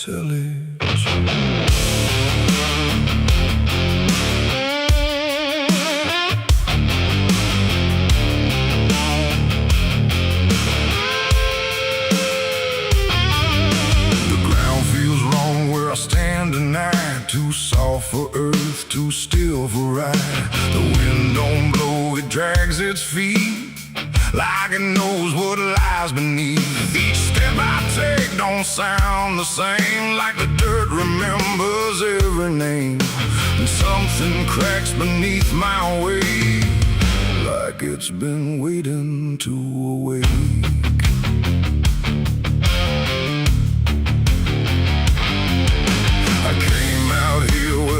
tillage. Too soft for earth, too still for ride. The wind don't blow, it drags its feet like it knows what lies beneath. Each step I take don't sound the same, like the dirt remembers every name. And something cracks beneath my weight, like it's been waiting to awake.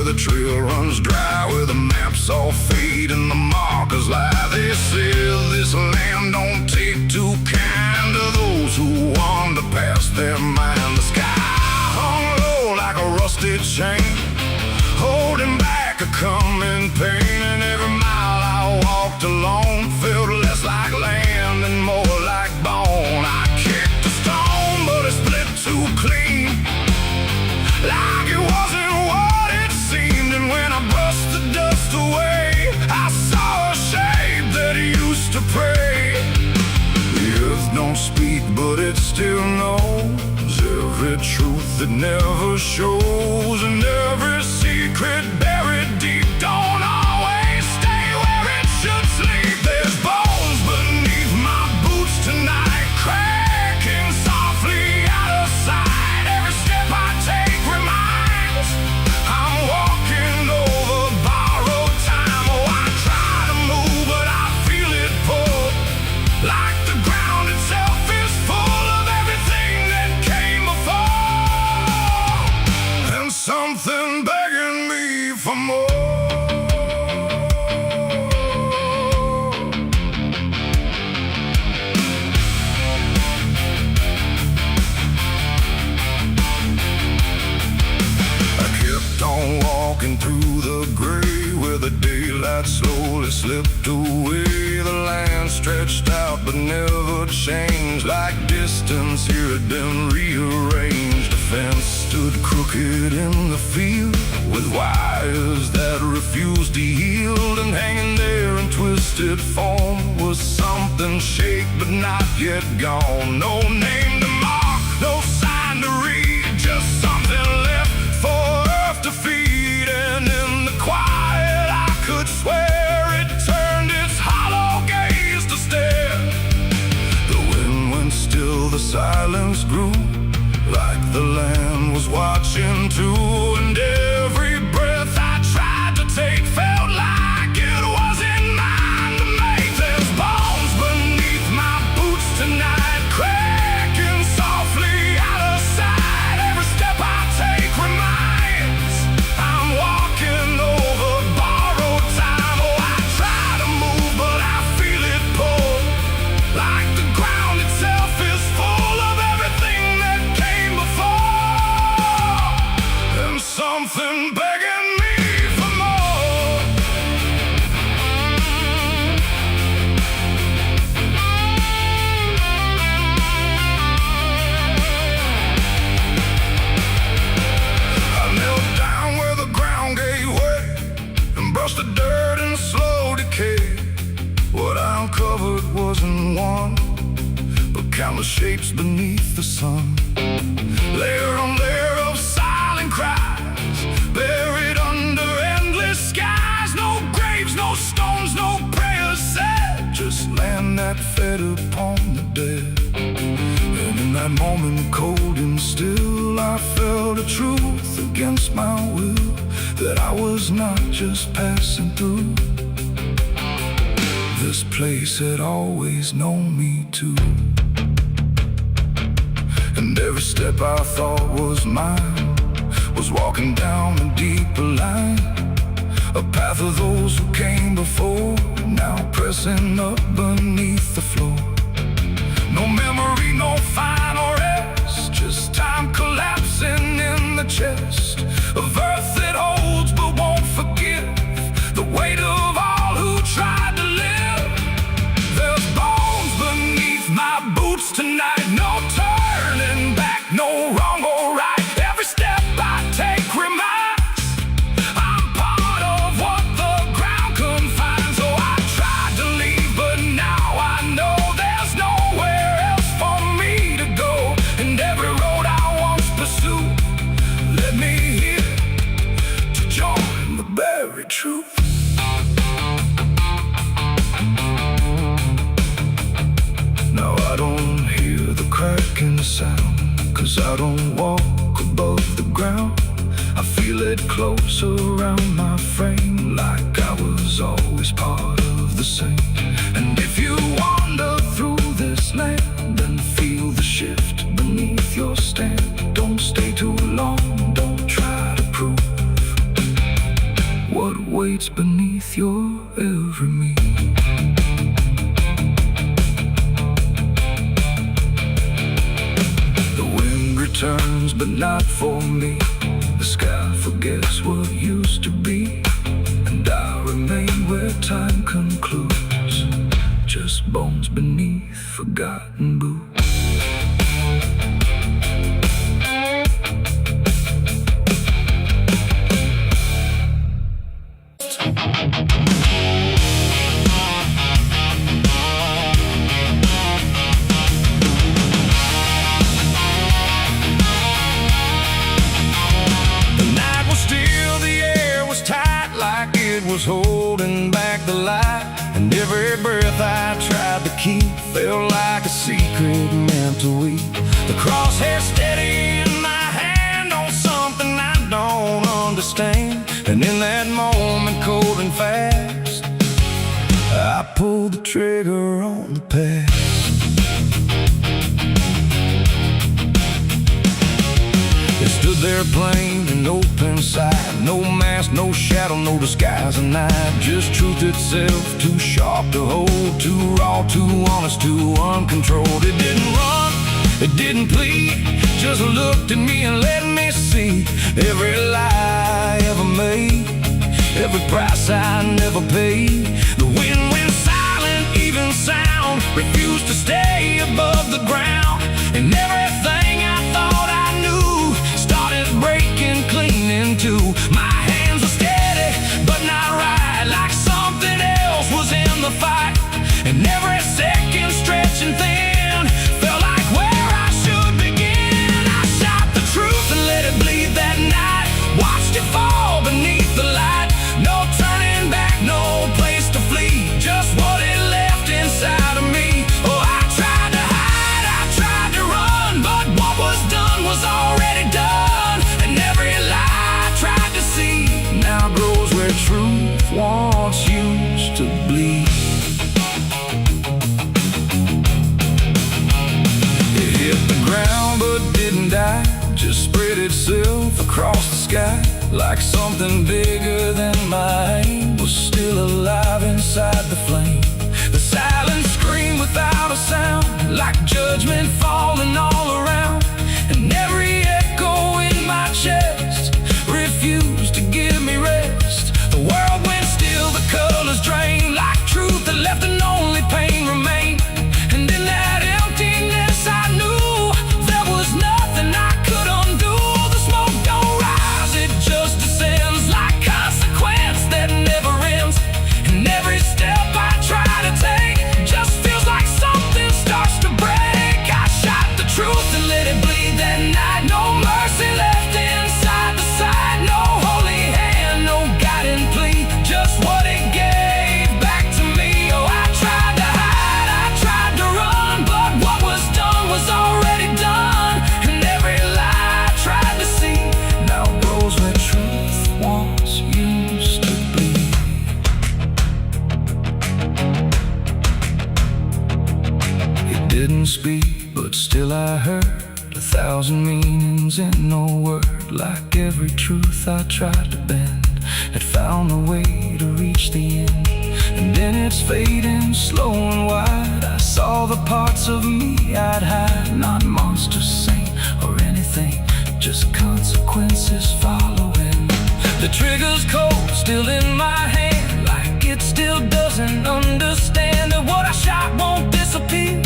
The trail runs dry, where the maps all fade and the markers lie. They say this land don't take too kind to those who wander past their mind. The sky hung low like a rusty chain, holding back a coming pain. And every mile I walked alone felt less like land and more like bone. I kicked a stone, but it split too clean, like it wasn't what it seemed. And when I brushed the dust away, I saw a shape that used to pray. The earth don't speak, but it still knows every truth that never shows. And every secret buried deep don't always stay where it should sleep. There's bones beneath my boots tonight, cracking softly out of sight. Every step I take reminds I'm walking over borrowed time. Oh, I try to move, but I feel it pull, like the ground itself is full of everything that came before, and something begging me for more. Walking through the gray, where the daylight slowly slipped away. The land stretched out but never changed, like distance here had been rearranged. A fence stood crooked in the field, with wires that refused to yield. And hanging there in twisted form was something shaped but not yet gone. No name to mark, no sign to read, just something left for earth to feed. And in the quiet I could swear it turned its hollow gaze to stare. The wind went still, the silence grew, like the land was watching too. And every breath I tried to take felt like it wasn't mine to make. There's bones beneath my boots tonight, cracking softly out of sight. Every step I take reminds I'm walking over borrowed time. Oh, I try to move, but I feel it pull, like the ground itself is full of everything that came before, and something begging me for more. I knelt down where the ground gave way and brushed the dirt in slow decay. What I uncovered wasn't one, but countless shapes beneath the sun. Layer on layer of silent cries, buried under endless skies. No graves, no stones, no prayers said, just land that fed upon the dead. And in that moment, cold and still, I felt a truth against my will, that I was not just passing through. This place had always known me too. And every step I thought was mine was walking down a deeper line, a path of those who came before, now pressing up beneath the floor. No memory, no final rest, just time collapsing in the chest of earth that holds but won't forgive the weight of all who tried to live. There's bones beneath my boots tonight, no turning back, no wrong or right. Every I don't walk above the ground. I feel it close around my frame, like I was always part of the same. And if you wander through this land, then feel the shift beneath your stand. Don't stay too long, don't try to prove what waits beneath your every move. The wind returns, but not for me. The sky forgets what used to be, and I remain where time concludes, just bones beneath forgotten boots. Was holding back the light, and every breath I tried to keep felt like a secret meant to weep. The crosshair steady in my hand on something I don't understand, and in that moment, cold and fast, I pulled the trigger on the past. It stood there plain and open sight, no mask, no shadow, no disguise at night. Just truth itself, too sharp to hold, too raw, too honest, too uncontrolled. It didn't run, it didn't plead, just looked at me and let me see every lie I ever made, every price I never paid. The wind went silent, even sound refused to stay above the ground, and everything I thought I knew started breaking clean in two. My hands were steady, but not right, like something else was in the fight, and every second stretching thin felt like where I should begin. I shot the truth and let it bleed that night, watched it fall beneath the light. No turning back, no place to flee, just what it left inside of me. Oh, I tried to hide, I tried to run, but what was done was already done, and every lie I tried to see now grows where truth once used to bleed. It hit the ground but didn't die, just spread itself across the sky, like something bigger than mine was still alive inside the flame. The silent scream without a sound, like judgment falling all around, and every echo in my chest refused to give me rest. The world went still, the colors drained, like truth that left and only pain remained. And in that emptiness I knew there was nothing I could undo. The smoke don't rise, it just descends, like consequence that never ends. And every step I try to take just feels like something starts to break. I shot the truth and let it bleed that night. No mercy left inside the side, no holy hand, no guiding plea, just what it gave back to me. Oh, I tried to hide, I tried to run, but what was done was already done, and every lie I tried to see now grows where truth once used to be. It didn't speak, but still I heard 1,000 meanings in no word, like every truth I tried to bend had found a way to reach the end. And in its fading, slow and wide, I saw the parts of me I'd hide, not monster, saint, or anything, just consequences following. The trigger's cold, still in my hand, like it still doesn't understand that what I shot won't disappear.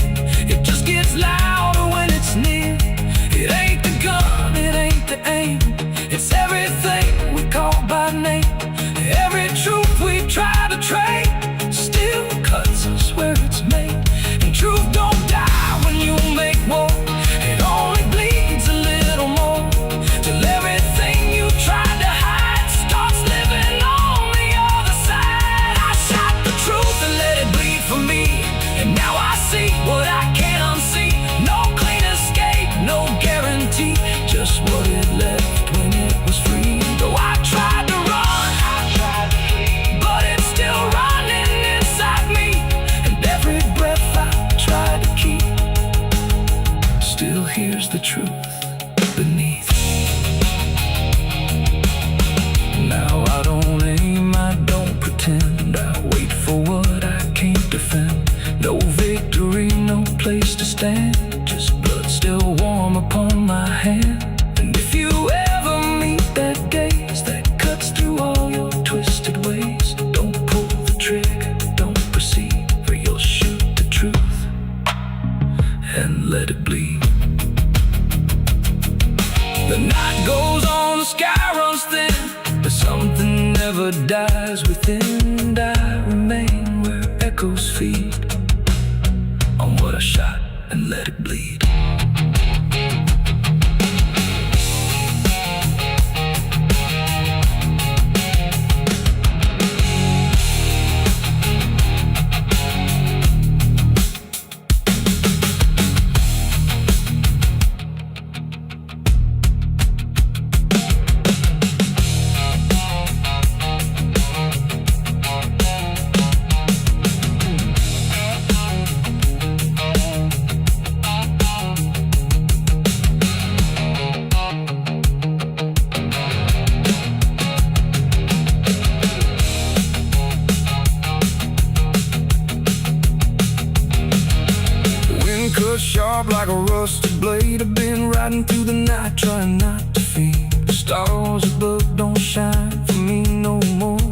It just gets louder when it's near. It ain't the gun, it ain't the aim, it's everything we call by name. Every truth we try to trade still cuts us where it's made. And truth don't die when you make war, it only bleeds a little more, till everything you tried to hide starts living on the fan, just blood still warm upon my hand. And if you ever meet that gaze that cuts through all your twisted ways, don't pull the trigger, don't proceed, for you'll shoot the truth and let it bleed. The night goes on, the sky runs thin, but something never dies within. And I remain where echoes feed on what I shot and let it bleed. Cut sharp like a rusted blade. I've been riding through the night trying not to fade. The stars above don't shine for me no more.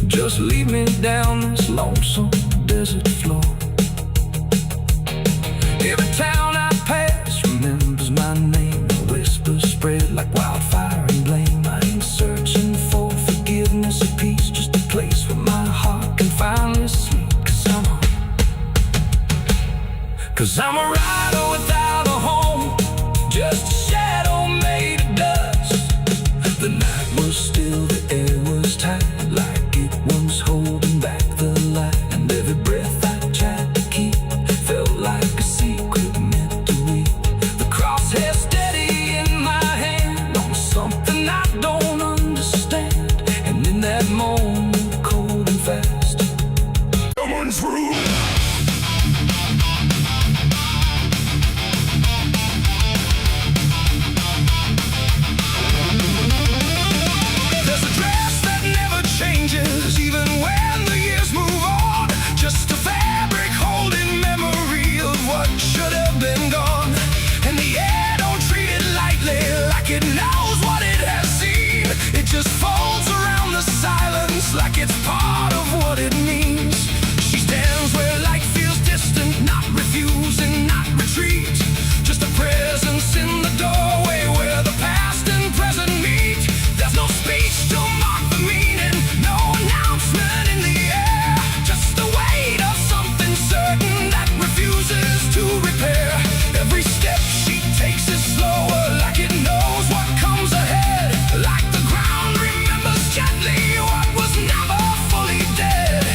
Just lead me down this lonesome desert floor. Every town I pass remembers my name. The whispers spread like wildfire and blame. I ain't searching for forgiveness or peace, just a place where my heart can finally sleep. Cause I'm a rider without a home, just a shadow made of dust. The night was still, the air was tight, like it was holding back the light. And every breath I tried to keep felt like a secret meant to read. The crosshair steady in my hand on something I don't understand. And in that moment, cold and fast, someone's through. Even when the years move on, just a fabric holding memory of what should have been gone. And the air don't treat it lightly, like it knows what it has seen. It just folds around the silence like it's part of what it means. She stands where light feels distant, not refusing, not retreat. Just a presence in the doorway where the past and present meet. There's no speech to mark the meaning, no announcement in the air, just the weight of something certain that refuses to repair. Every step she takes is slower, like it knows what comes ahead, like the ground remembers gently what was never fully dead.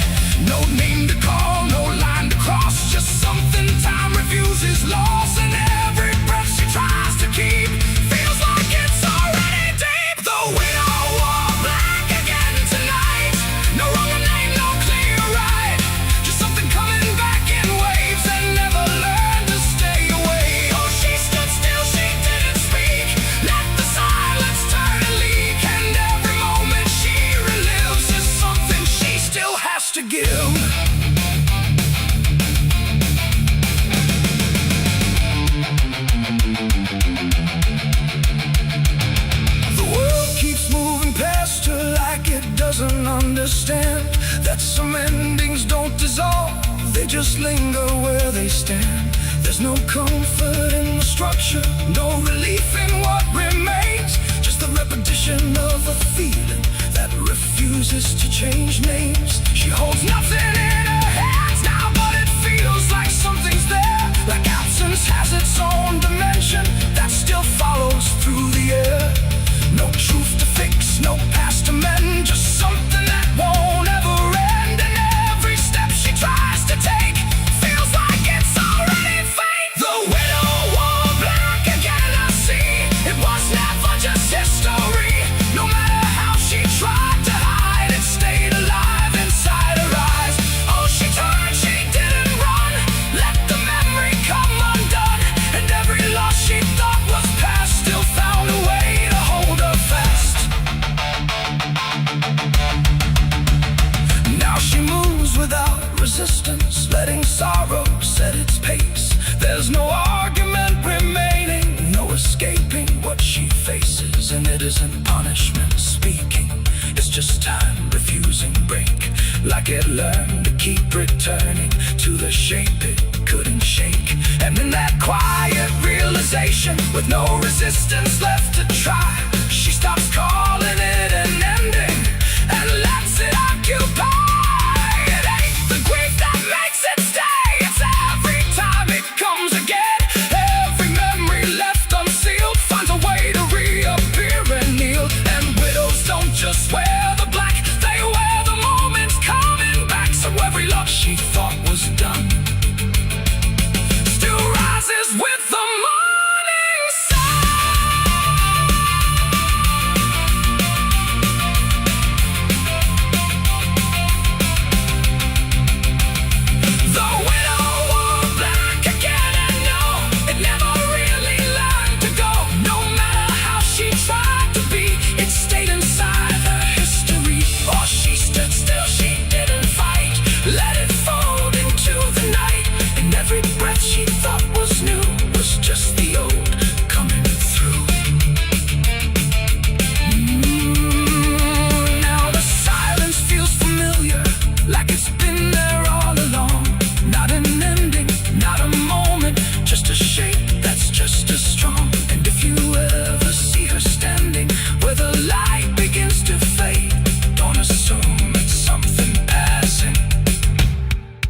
No name to call, no line to cross, just something time refuses, lost. And every breath she tries to keep feels like it's already deep. The widow wore black again tonight. No wrong name, no clear right. Just something coming back in waves and never learned to stay away. Oh, she stood still, she didn't speak. Let the silence turn and leak. And every moment she relives is something she still has to give. The world keeps moving past her like it doesn't understand that some endings don't dissolve, they just linger where they stand. There's no comfort in the structure, no relief in what remains, just the repetition of a feeling that refuses to change names. She holds nothing in her hands now, but it feels like something's there, like absence has its own dimension that still follows through the air. No truth to fix, no past to mend, just something that won't ever end. And every step she tries to take feels like it's already fate. The widow wore black again. learned to keep returning to the shape it couldn't shake. And in that quiet realization, with no resistance left to try, she stops calling it an ending and lets it occupy. It ain't the grief that makes it stay, it's every time it comes again. Every memory left unsealed finds a way to reappear and kneel. And widows don't just wear the black, they wear the moments coming back. So every love she thought was done still rises with the morning sun. The widow wore black again, and no, it never really learned to go. No matter how she tried to be, it stayed inside her history. Or she stood still, she didn't fight, let it fold into the night. And every breath she thought was new was just the old coming through. Now the silence feels familiar, like it's been there all along. Not an ending, not a moment, just a shape that's just as strong. And if you ever see her standing where the light begins to fade, don't assume it's something passing.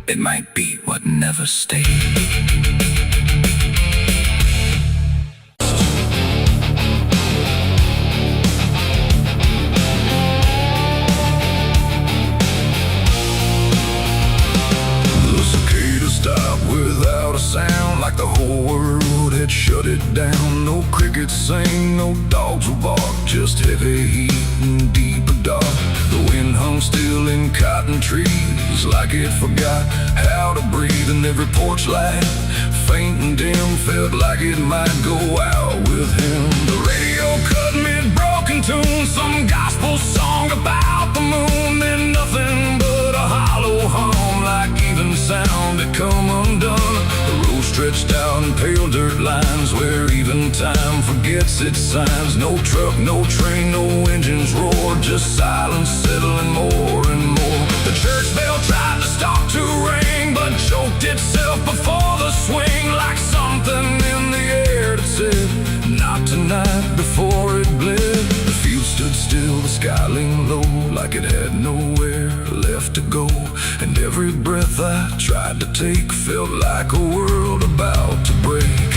It might be what never stayed. The cicada stopped without a sound, like the whole world had shut it down. No crickets sing, no dogs will bark, just heavy heat and deeper dark. The wind hung still in cotton trees, like it forgot how to breathe. And every porch light, faint and dim, felt like it might go out with him. The radio cut mid-broken tune, some gospel song about the moon. Then nothing but a hollow hum, like even sound had come undone. The road stretched out in pale dirt lines, where even time forgets its signs. No truck, no train, no engines roar, just silence settling more and more. The church bell tried to stop to ring, but choked itself before the swing, like something in the air that said, not tonight, before it bled. The field stood still, the sky leaned low, like it had nowhere left to go. And every breath I tried to take felt like a world about to break.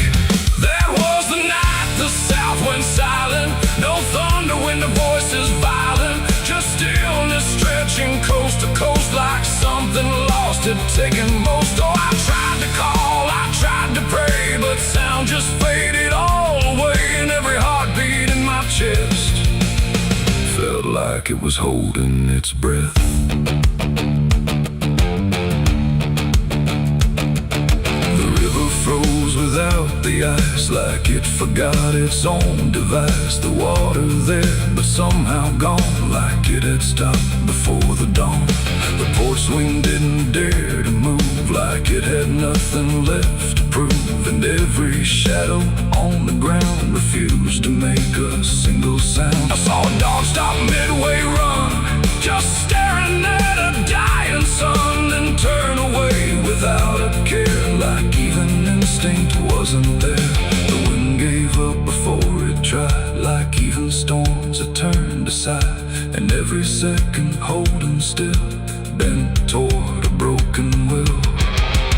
That was the night the south went silent, no thunder when the voices violent, just stillness stretching coast to coast, like something lost had taken most. Oh, I tried to call, I tried to pray, but sound just faded all away. And every heartbeat in my chest felt like it was holding its breath. Froze without the ice, like it forgot its own device. The water there, but somehow gone, like it had stopped before the dawn. The porch swing didn't dare to move, like it had nothing left to prove. And every shadow on the ground refused to make a single sound. I saw a dog stop midway run, just staring at a dying sun, then turn away without a care, like even instinct wasn't there. The wind gave up before it tried, like even storms had turned aside. And every second holding still, bent toward a broken will.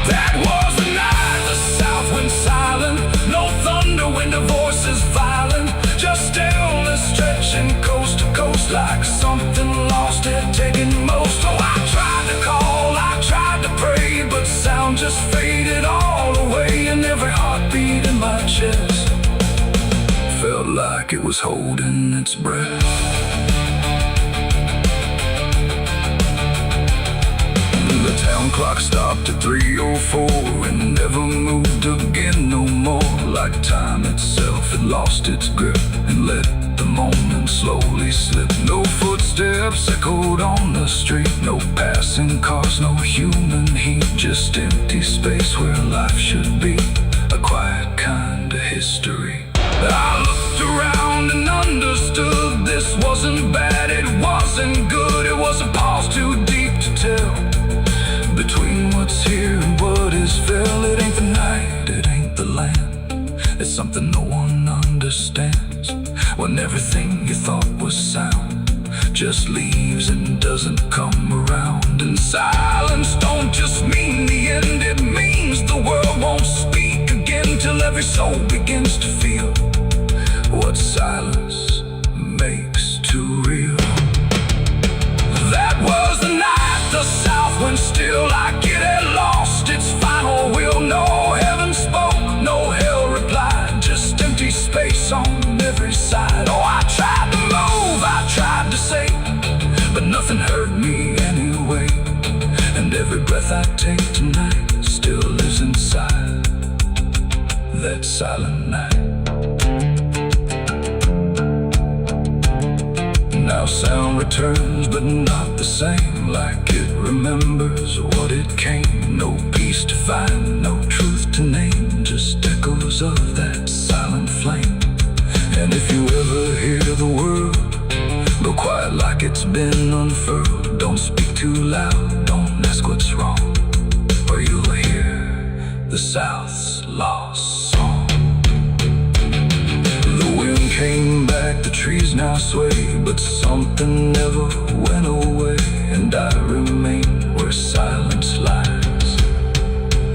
That was the night the south went silent, no thunder when the voices violent, just stillness stretching coast to coast, like something lost had taken most. Oh, I tried to call, I tried to pray, but sound just faded all away. And every heartbeat in my chest felt like it was holding its breath. The town clock stopped at 3:04 and never moved again no more, like time itself had lost its grip and let the moment slowly slip. No footsteps echoed on the street, no passing cars, no human heat, just empty space where life should be, a quiet kind of history. I looked around and understood this wasn't bad, it wasn't good, it was a pause too deep to tell. something no one understands. When everything you thought was sound just leaves and doesn't come around. And silence don't just mean the end, it means the world won't speak again till every soul begins to feel what silence makes too real. That was the night the South went still, like it had lost its final will. No heaven spoke, no hell replied, just empty space on every side. Oh, I tried to move, I tried to say, but nothing hurt me anyway. And every breath I take tonight still lives inside that silent night. Now sound returns, but not the same, like it remembers what it came. No peace to find, no truth to name, just echoes of that silent flame. And if you ever hear the word, go quiet like it's been unfurled. Don't speak too loud, don't ask what's wrong, or you'll hear the South's lost song. The wind came back, the trees now sway, but something never went away. And I remain where silence lies,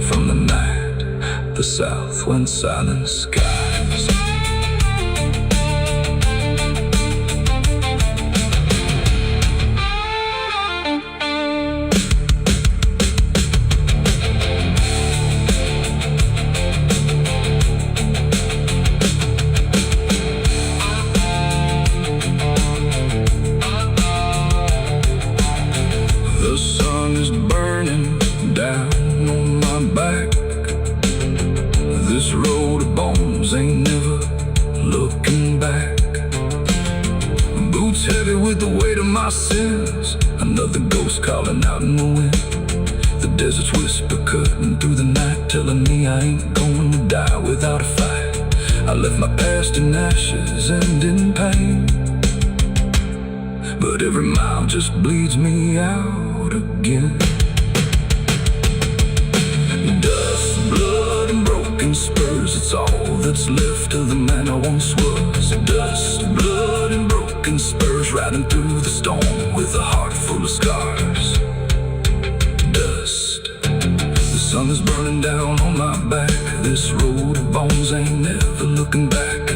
from the night the South went silent skies. The sun is burning down on my back. This road of bones ain't never looking back. Boots heavy with the weight of my sins, another ghost calling out in the wind. The desert's whisper cutting through the night, telling me I ain't going to die without a fight. I left my past in ashes and in pain, but every mile just bleeds me out again. Dust, blood, and broken spurs, it's all that's left of the man I once was. Dust, blood, and broken spurs, riding through the storm with a heart full of scars. Dust, the sun is burning down on my back. This road of bones ain't never looking back.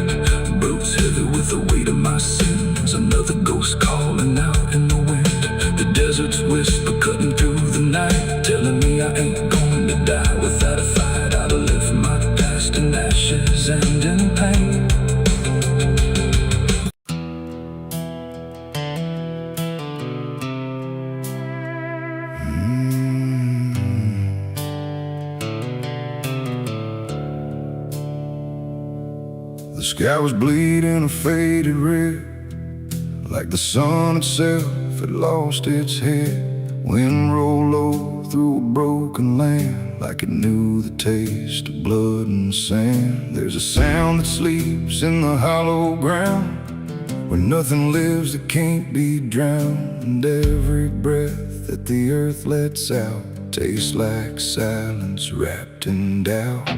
Boots heavy with the weight of my sins, another ghost calling out in the wind. The desert's whisper cutting through the night, telling me I ain't going to die without a fight. I'd have left my past in ashes and in pain. The sky was bleeding a faded red, like the sun itself had lost its head. Wind rolled low through a broken land, like it knew the taste of blood and sand. There's a sound that sleeps in the hollow ground, where nothing lives that can't be drowned. And every breath that the earth lets out tastes like silence wrapped in doubt.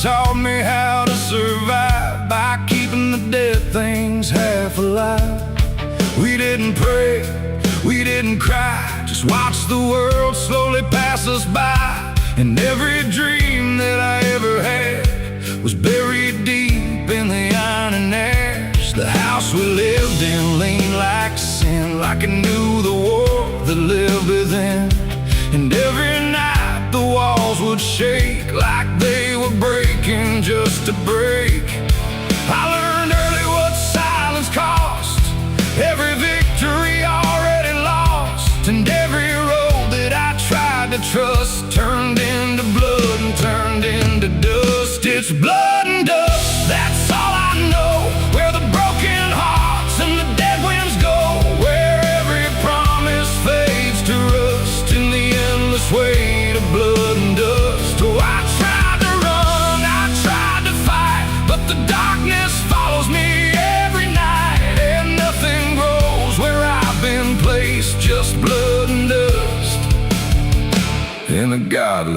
Taught me how to survive by keeping the dead things half alive. We didn't pray, we didn't cry, just watch the world slowly pass us by. And every dream that I ever had was buried deep in the iron and ash. The house we lived in leaned like sin, like it knew the war that lived within. And every night the walls would shake like they were breaking just to break. I learned early what silence cost, every victory already lost. And every road that I tried to trust turned into blood and turned into dust. It's blood and dust, that's all I know. Where the broken hearts and the dead winds go, where every promise fades to rust in the endless weight of blood and dust.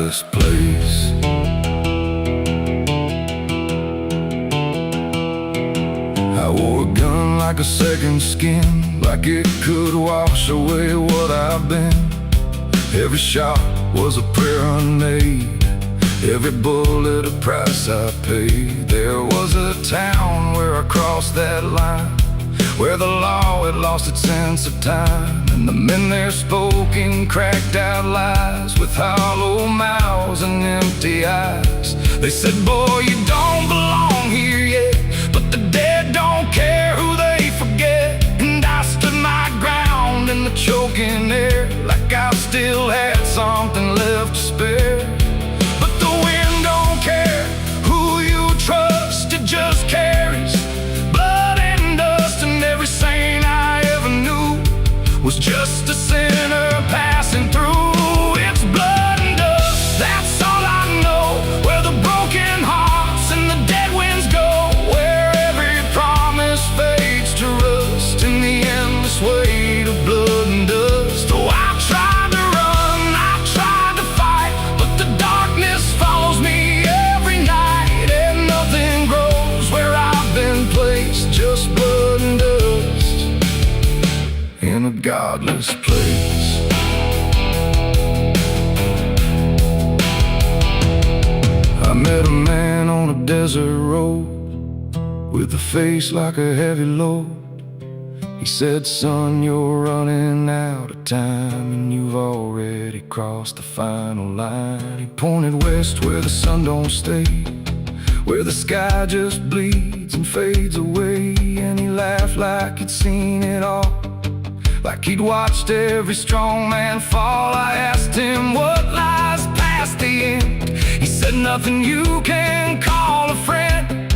godless place. I wore a gun like a second skin, like it could wash away what I've been. Every shot was a prayer unmade, every bullet a price I paid. There was a town where I crossed that line, where the law had lost its sense of time, and the men there spoke in cracked out lies, with hollow mouths and empty eyes. They said, boy, you don't belong here yet, but the dead don't care who they forget. And I stood my ground in the choking air, like I still had something left to spare. But the wind don't care who you trust, it just carries blood and dust. And every saint I ever knew was just a sinner passing through. It's blood and dust, that's all I know, where the broken hearts and the dead winds go, where every promise fades to rust in the endless weight of blood and dust. Oh, I tried to run, I tried to fight, but the darkness follows me every night, and nothing grows where I've been placed, just blood and dust in a godless place. I met a man on a desert road, with a face like a heavy load. He said, son, you're running out of time, and you've already crossed the final line. He pointed west where the sun don't stay, where the sky just bleeds and fades away. And he laughed like he'd seen it all, like he'd watched every strong man fall. I asked him what lies past the end. He said, nothing you can call a friend,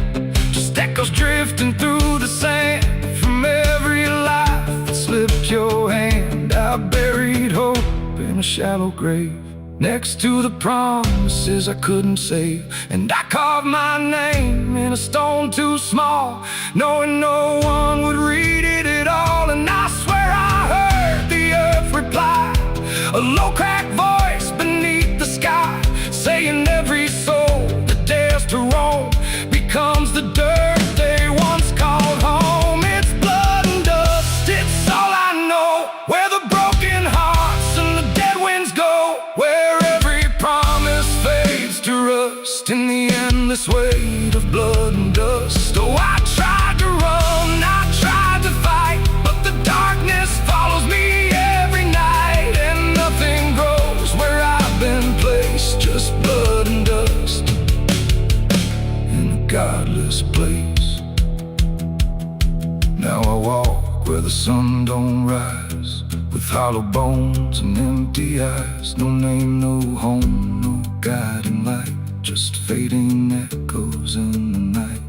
just echoes drifting through the sand from every life that slipped your hand. I buried hope in a shallow grave, next to the promises I couldn't save. And I carved my name in a stone too small, knowing no one would read it at all. And I swear I heard the earth reply, a low cracked voice beneath the sky, saying every soul that dares to roam becomes the dirt they once called home. It's blood and dust, it's all I know, where the broken hearts and the dead winds go, where every promise fades to rust in the endless weight of blood and dust. Oh, I tried to run, I tried to fight, but the darkness follows me every night, and nothing grows where I've been placed, just blood and dust in a godless place. Now I walk where the sun don't rise, with hollow bones and empty eyes. No name, no home, no guiding light, just fading echoes in the night.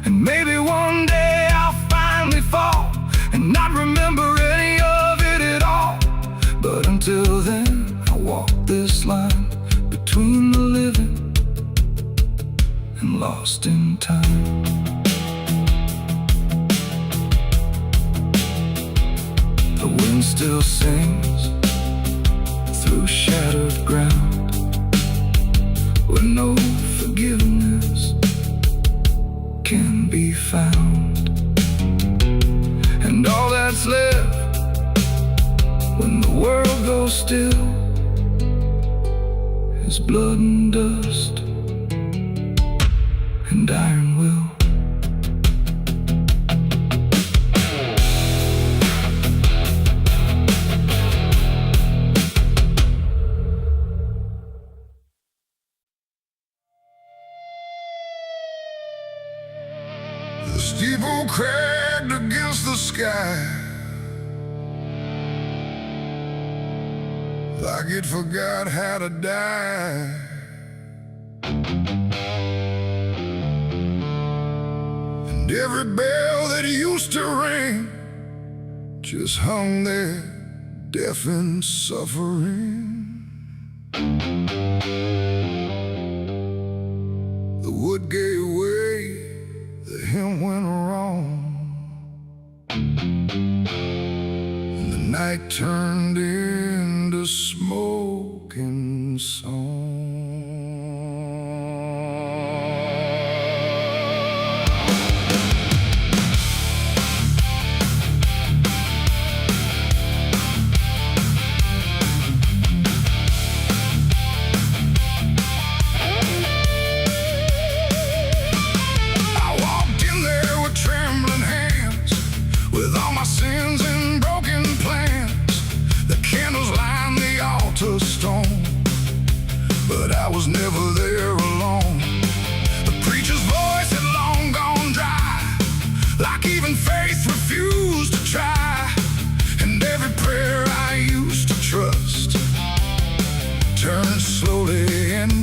And maybe one day I'll finally fall and not remember any of it at all. But until then, I walk this line between the living and lost in time. The wind still sings through shattered ground, where no forgiveness can be found. And all that's left when the world goes still is blood and dust and iron will. The steeple cracked against the sky, like it forgot how to die. And every bell that used to ring just hung there, deaf and suffering. The wood gave way, the hymn went wrong, and the night turned into smoke and song.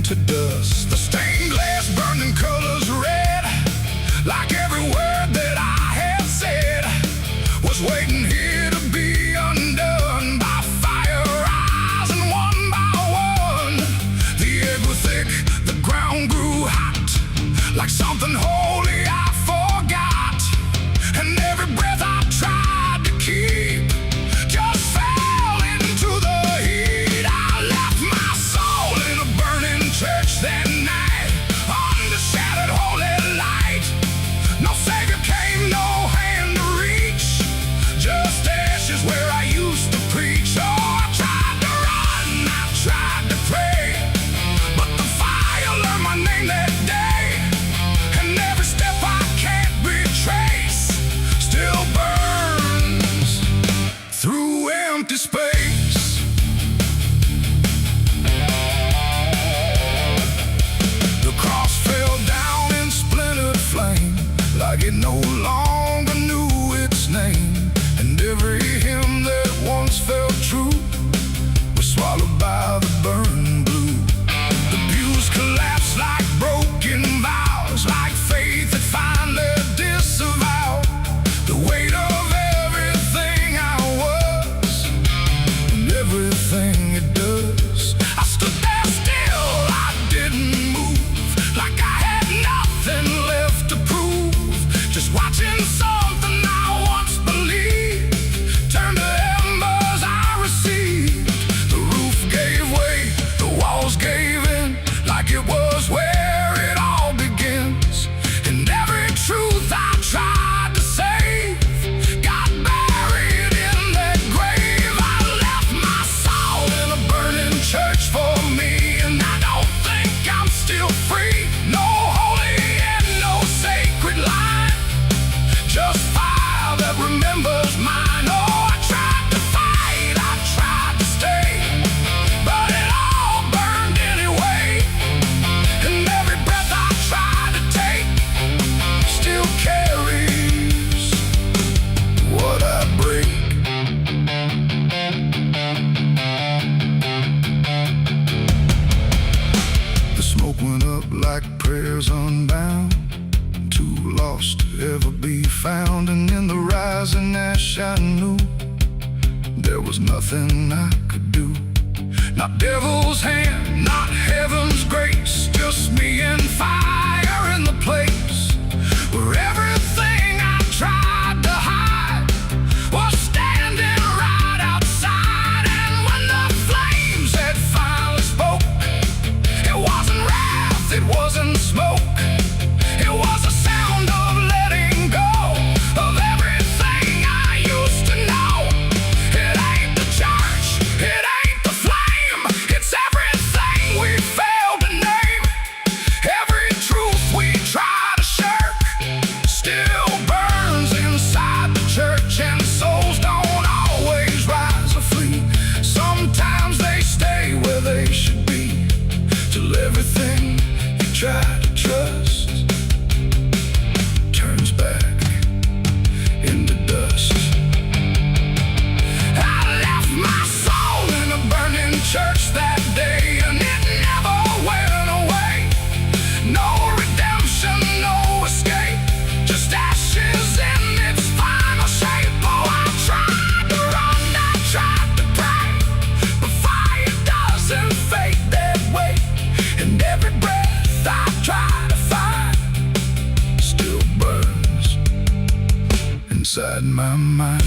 to dust. The stained glass burned in colors red, like every word that I had said was waiting here to be undone by fire rising one by one. The air grew thick, the ground grew hot, like something holy I forgot. And every breath I tried to keep just fell into the heat. I left my soul in a burning church that night, under shattered holy light. No savior came, no hand to reach, just ashes where I used to preach. Oh, I tried to run, I tried to pray, but the fire learned my name that day. And every step I can't retrace still burns through empty space. The cross fell down in splintered flame, like it no longer knew its name. And every hymn that once felt true was swallowed by the burning blue. The pews collapsed like broken vows, like faith that finally disavowed the weight of everything I was and everything it does. I stood there still, I didn't move, like I had nothing left to prove, just watching something I once believed turn to embers I received. The roof gave way, the walls gave in, like it was where it all begins. And every truth I tried to save got buried in that grave. I left my soul in a burning church for me, and I don't think I'm still free. No holy and no sacred line, just fire that remembers mine. Oh, I tried to fight, I tried to stay, but it all burned anyway. And every breath I tried to take still carries what I break. The smoke went up like prayers unbound, too lost to ever be found. And in the rising ash I knew there was nothing I could do. Not devil's hand, not heaven's grace, just me and fire in the place where everything I tried to hide was standing right outside. And when the flames had finally spoke, it wasn't wrath, it wasn't smoke, it was a sound of letting go of everything I used to know. It ain't the church, it ain't the flame, it's everything we failed to name. Every truth we try to shirk still burns inside the church. And souls don't always rise or flee, sometimes they stay where they should be, till everything you try to trust turns back into dust. I left my soul in a burning church that day, and it never went away. No redemption, no escape, just ashes in its final shape. Oh, I tried to run, I tried to pray, but fire doesn't fade that way. And every breath I try to find still burns inside my mind.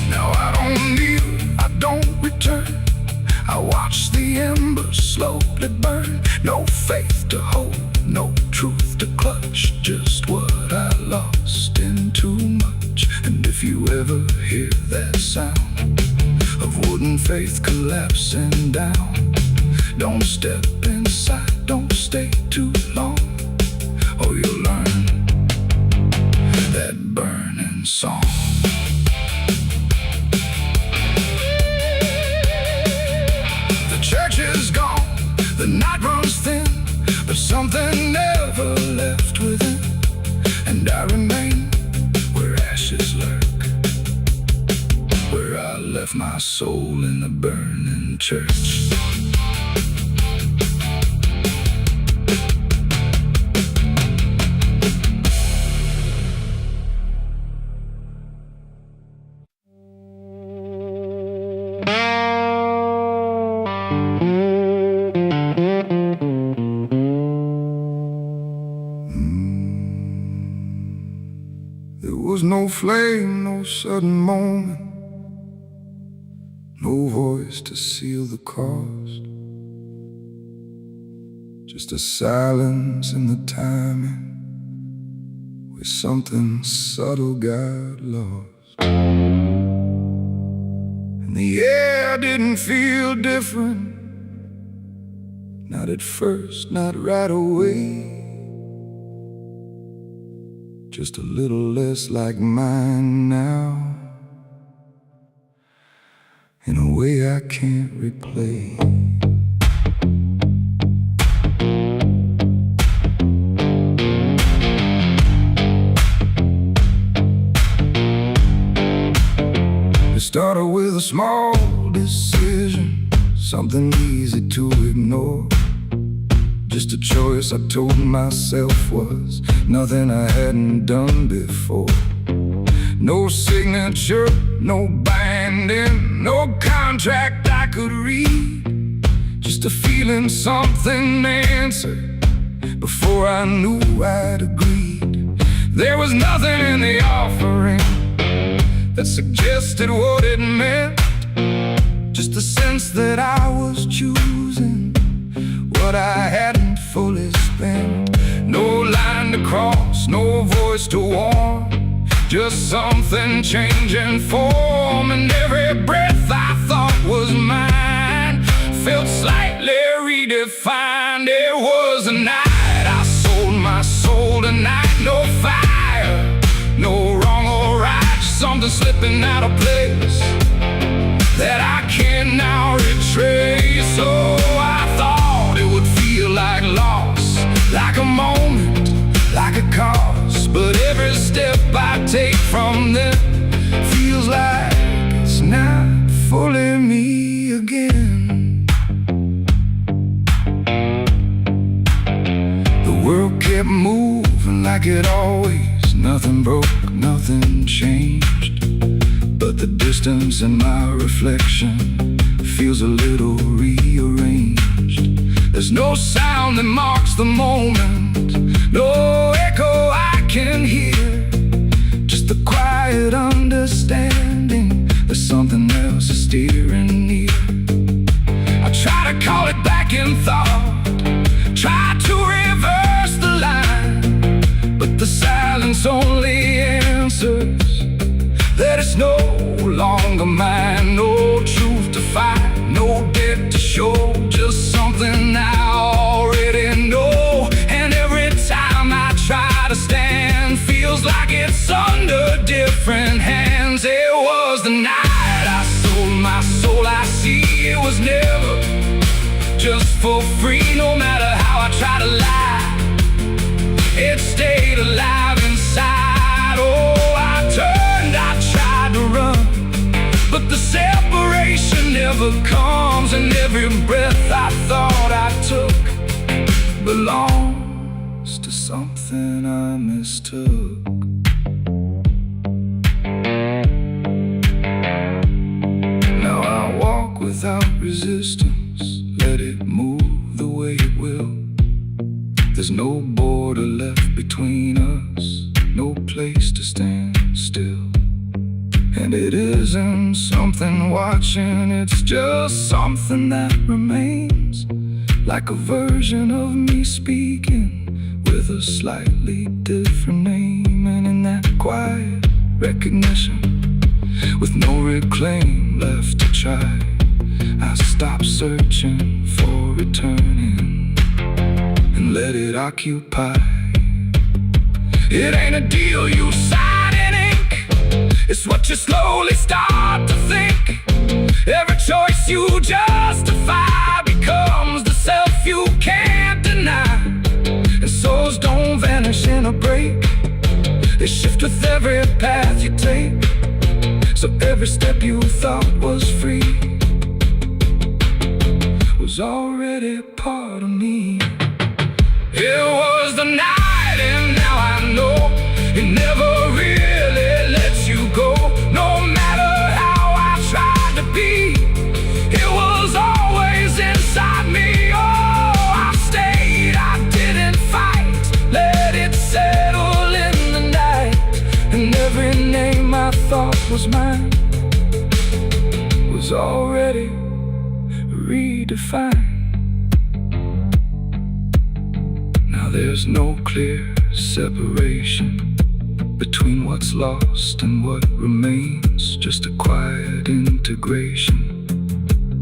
Now I don't kneel, I don't return, I watch the embers slowly burn. No faith to hold, no truth to clutch, just what I lost in too much. And if you ever hear that sound of wooden faith collapsing down, don't step inside, don't stay too long, or you'll learn that burning song. The church is gone, the night runs thin, but something never left within. And I remain where ashes lurk, where I left left my soul in a burning church. There was no flame, no sudden moment, no voice to seal the cost, just a silence in the timing where something subtle got lost. And the air didn't feel different, not at first, not right away. Just a little less like mine now, in a way I can't replay. It started with a small decision, something easy to ignore. Just a choice I told myself was nothing I hadn't done before. No signature, no binding, no contract I could read. Just a feeling something answered before I knew I'd agreed. There was nothing in the offering that suggested what it meant, just the sense that I was choosing what I hadn't fully spent. No line to cross, no voice to warn, just something changing form. And every breath I thought was mine felt slightly redefined. It was a night I sold my soul tonight. No fire, no wrong or right, just something slipping out of place that I can now retrace. So I thought it would feel like loss, like a moment, like a cause. But every step I take from them feels like it's not fully me again. The world kept moving like it always, nothing broke, nothing changed. But the distance in my reflection feels a little rearranged. There's no sound that marks the moment, no echo I can hear, just the quiet understanding that something else is steering near. I try to call it back in thought, try to reverse the line, but the silence only answers that it's no longer mine. No truth to fight, no debt to show, just something I already know. And every time I try to stand, feels like it's under different hands. It was the night I sold my soul. I see it was never just for free. No matter how I try to lie, it stayed alive inside. Oh, I turned, I tried to run, but the separation never comes. And every breath I thought I took belongs to something I mistook. Now I walk without resistance, let it move the way it will. There's no border left between us, no place to stand still. And it isn't something watching, it's just something that remains, like a version of me speaking with a slightly different name. And in that quiet recognition, with no reclaim left to try, I stop searching for returning and let it occupy. It ain't a deal you sign in ink, it's what you slowly start to think. Every choice you justify becomes the self you can't deny. And souls don't vanish in a break, they shift with every path you take. So every step you thought was free was already part of me. It was the night, and now I know it never really lets you go. No matter how I tried to be, it was always inside me. Oh, I stayed, I didn't fight, let it settle in the night. And every name I thought was mine was already redefined. Now there's no clear separation between what's lost and what remains, just a quiet integration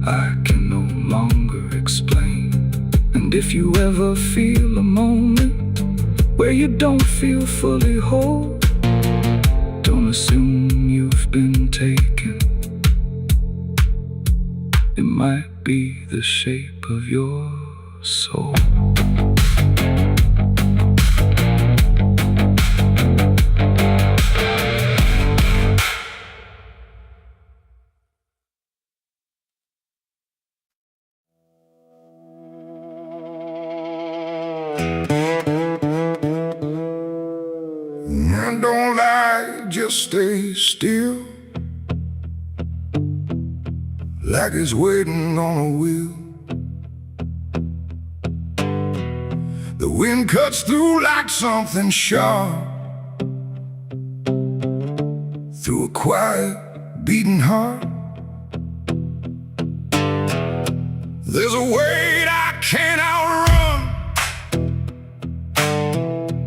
I can no longer explain. And if you ever feel a moment where you don't feel fully whole, don't assume you've been taken. It might be the shape of your soul. And don't lie, just stay still, like it's waiting on a wheel. The wind cuts through like something sharp, through a quiet, beating heart. There's a weight I can't outrun,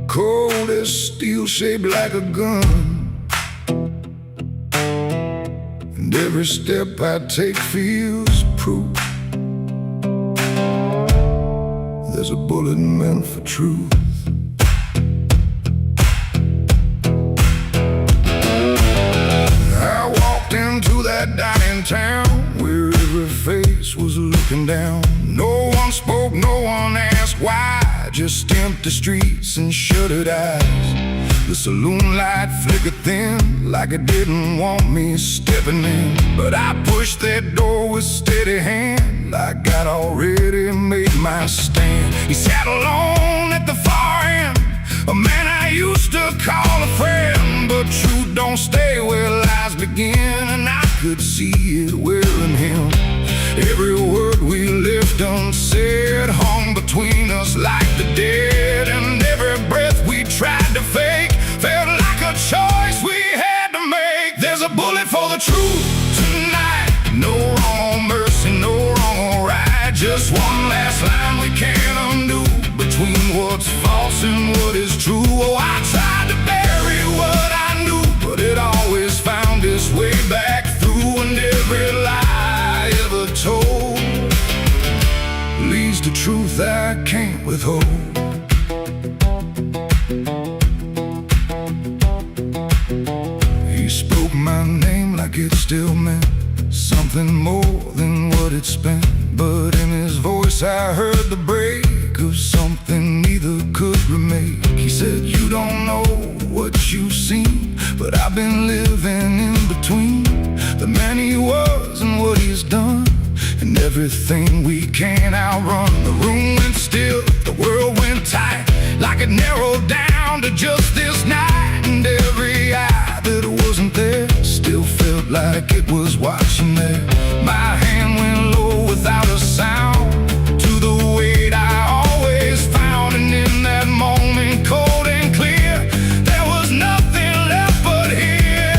cold as steel, shaped like a gun. And every step I take feels proof there's a bullet meant for truth. I walked into that dining town where every face was looking down. No one spoke, no one asked why, just empty streets and shuttered eyes. The saloon light flickered thin, like it didn't want me stepping in. But I pushed that door with steady hand, like I'd already made my stand. He sat alone at the far end, a man I used to call a friend. But truth don't stay where lies begin, and I could see it wearing him. Every word we left unsaid hung between us like the dead. And every breath we tried to fake felt like a choice we had to make. There's a bullet for the truth tonight, no wrong or mercy, no wrong or right. Just one last line we can't undo, between what's false and what is true. Oh, I tried to bury what I knew, but it always found its way back through. And every lie ever told leads to truth I can't withhold. He spoke my name like it still meant something more than what it spent. But in his voice I heard the break of something neither could remake. He said, you don't know what you've seen, but I've been living in between the man he was and what he's done, and everything we can't outrun. The room went still, the world went tight, like it narrowed down to just this night. And every eye that wasn't there still felt like it was watching there. My hand went low without a sound to the weight I always found. And in that moment, cold and clear, there was nothing left but here.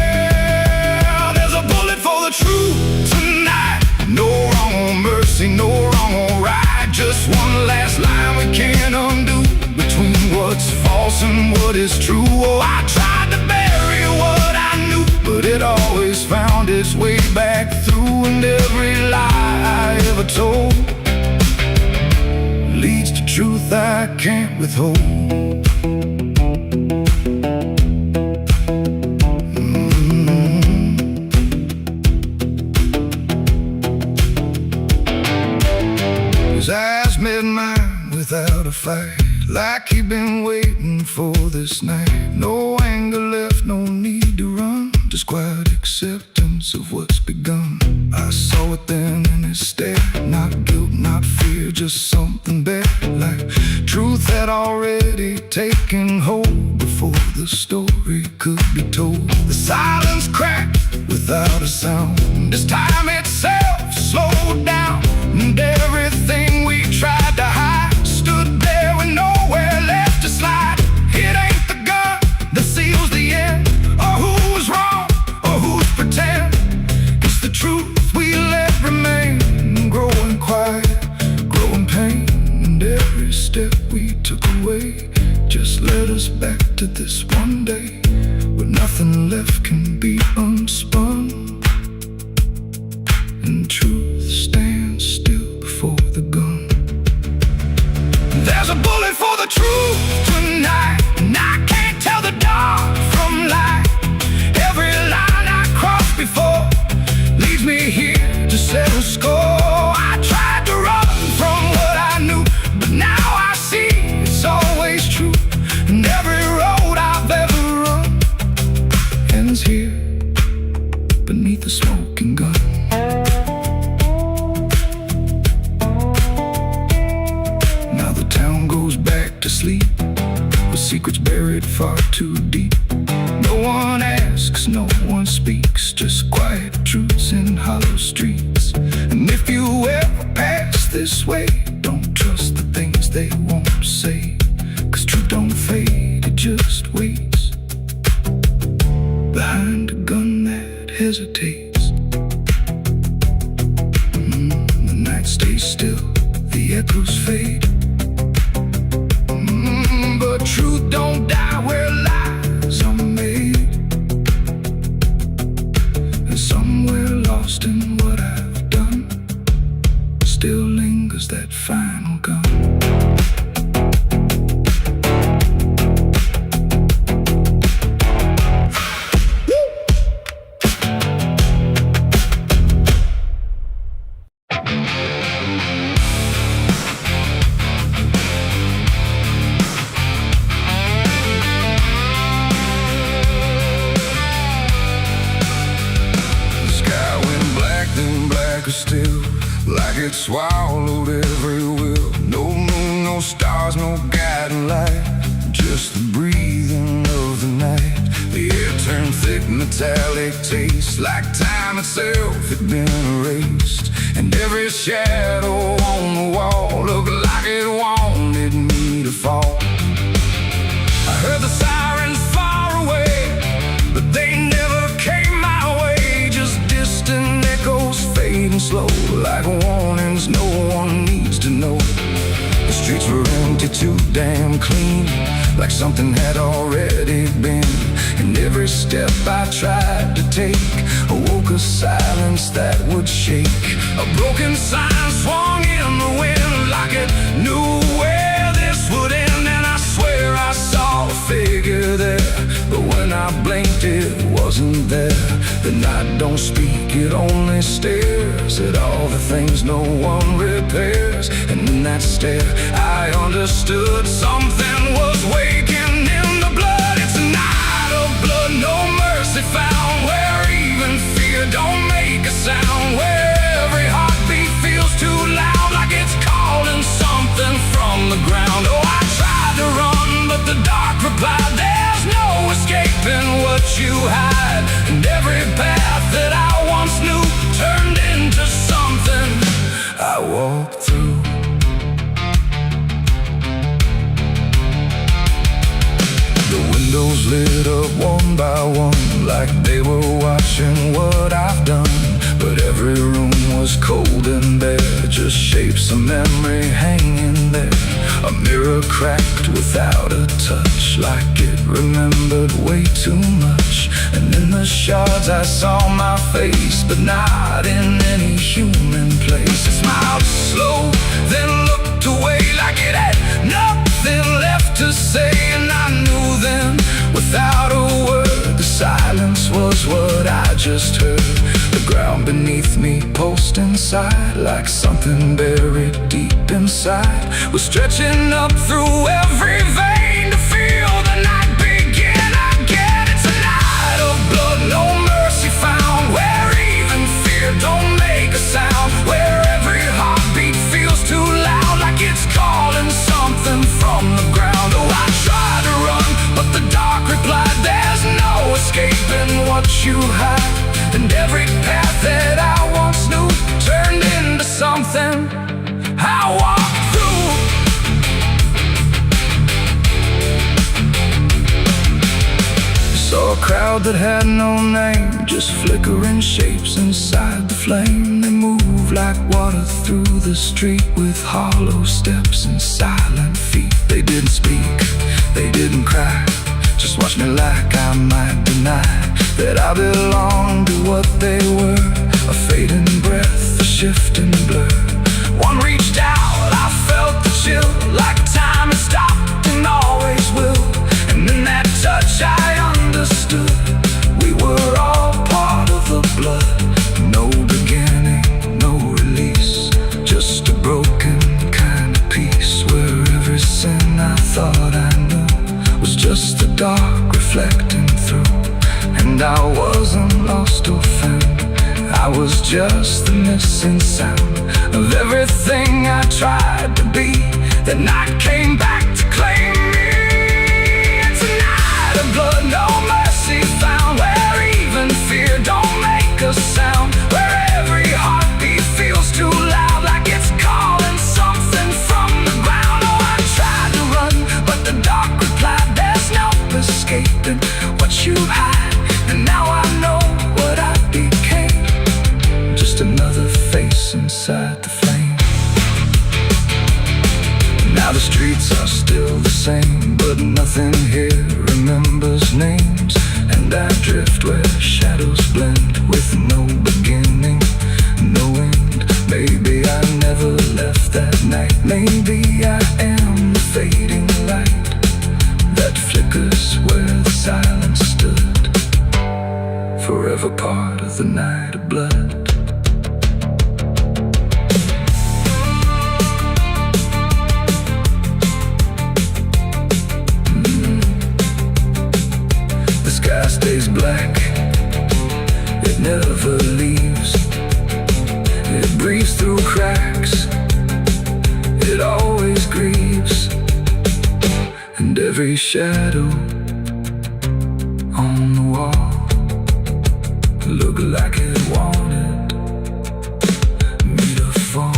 There's a bullet for the truth tonight, no wrong or mercy, no wrong or right. Just one last line we can't undo, between what's false and what is true. Oh, I tried to bury what I knew, but it always found its way back through. And every lie I ever told leads to truth I can't withhold. His eyes met mine without a fight, like he'd been waiting for this night. No anger left, no need to run, just quiet acceptance sequence of what's begun. I saw it then in his stare, not guilt, not fear, just something bare, like truth had already taken hold before the story could be told. The silence cracked without a sound, as time itself slowed down, and everything we tried to hide stood there with nowhere left to slide. It ain't the gun that seals the end, or who's wrong, or who's pretend. It's the truth we let remain, growing quiet, growing pain. And every step we took away just led us back to this one day, where nothing left can be unspun, and truth stands still before the gun. There's a bullet for the truth tonight, and I can't tell the dark from light. Every line I crossed before leads me here to settle score. I tried to run from what I knew, but now I see it's always true. And every road I've ever run ends here beneath the smoking gun. Now the town goes back to sleep, with secrets buried far too deep. No one asks, no one speaks, just quiet truths in hollow streets. And if you ever pass this way, don't trust the things they won't say, 'cause truth don't fade, it just waits behind a gun that hesitates. The night stays still, the echoes fade. But truth don't die where lies are made. And somewhere lost in what I've done still lingers that final gun. Still, like it swallowed every will. No moon, no stars, no guiding light, just the breathing of the night. The air turned thick, metallic taste, like time itself had been erased. And every shadow on the wall looked like it wanted me to fall. I heard the sirens far away, but they never came my way. Just distant echoes fading slow, like warnings no one needs to know. The streets were empty, too damn clean, like something had already been. And every step I tried to take awoke a silence that would shake. A broken sign swung in the wind, like it knew where this would end. And I swear I saw a figure there, but when I blinked it wasn't there. The night don't speak, it only stares at all the things no one repairs. And in that stare I understood something was waking in the blood. It's a night of blood, no mercy found, where even fear don't make a sound, where every heartbeat feels too loud, like it's calling something from the ground. Oh, I tried to run, but the dark replied, there's no escaping what you hide. And every path that I once knew turned into something I walked through. The windows lit up one by one, like they were watching what I've done. But every room was cold and bare, just shapes of memory hanging there. A mirror cracked without a touch, like it remembered way too much. And in the shards I saw my face, but not in any human place. It smiled slow, then looked away, like it had nothing left to say. And I knew then, without a word, the silence was what I just heard. The ground beneath me pulsed inside, like something buried deep inside was stretching up through every vein to feel the night begin again. It's a night of blood, no mercy found, where cloud that had no name, just flickering shapes inside the flame. They moved like water through the street with hollow steps and silent feet. They didn't speak, they didn't cry, just watched me like I might deny that I belonged to what they were. A fading breath, a shifting blur. One reached out, I felt the chill, like time had stopped and always will. And in that touch I understood we were all part of the blood. No beginning, no release, just a broken kind of peace, where every sin I thought I knew was just the dark reflecting through. And I wasn't lost or found, I was just the missing sound of everything I tried to be. That night came back to claim me. It's a night of blood, no mercy found, where even fear don't make a sound, where every heartbeat feels too loud, like it's calling something from the ground. Oh, I tried to run, but the dark replied, there's no escaping what you hide. And now I know what I became, just another face inside the flame. Now the streets are still the same, but nothing here remembers names. And I drift where shadows blend with no beginning, no end. Maybe I never left that night, maybe I am the fading light that flickers where the silence stood, forever part of the night of blood. The sky stays black, it never leaves. It breathes through cracks, it always grieves. And every shadow on the wall look like it wanted me to fall.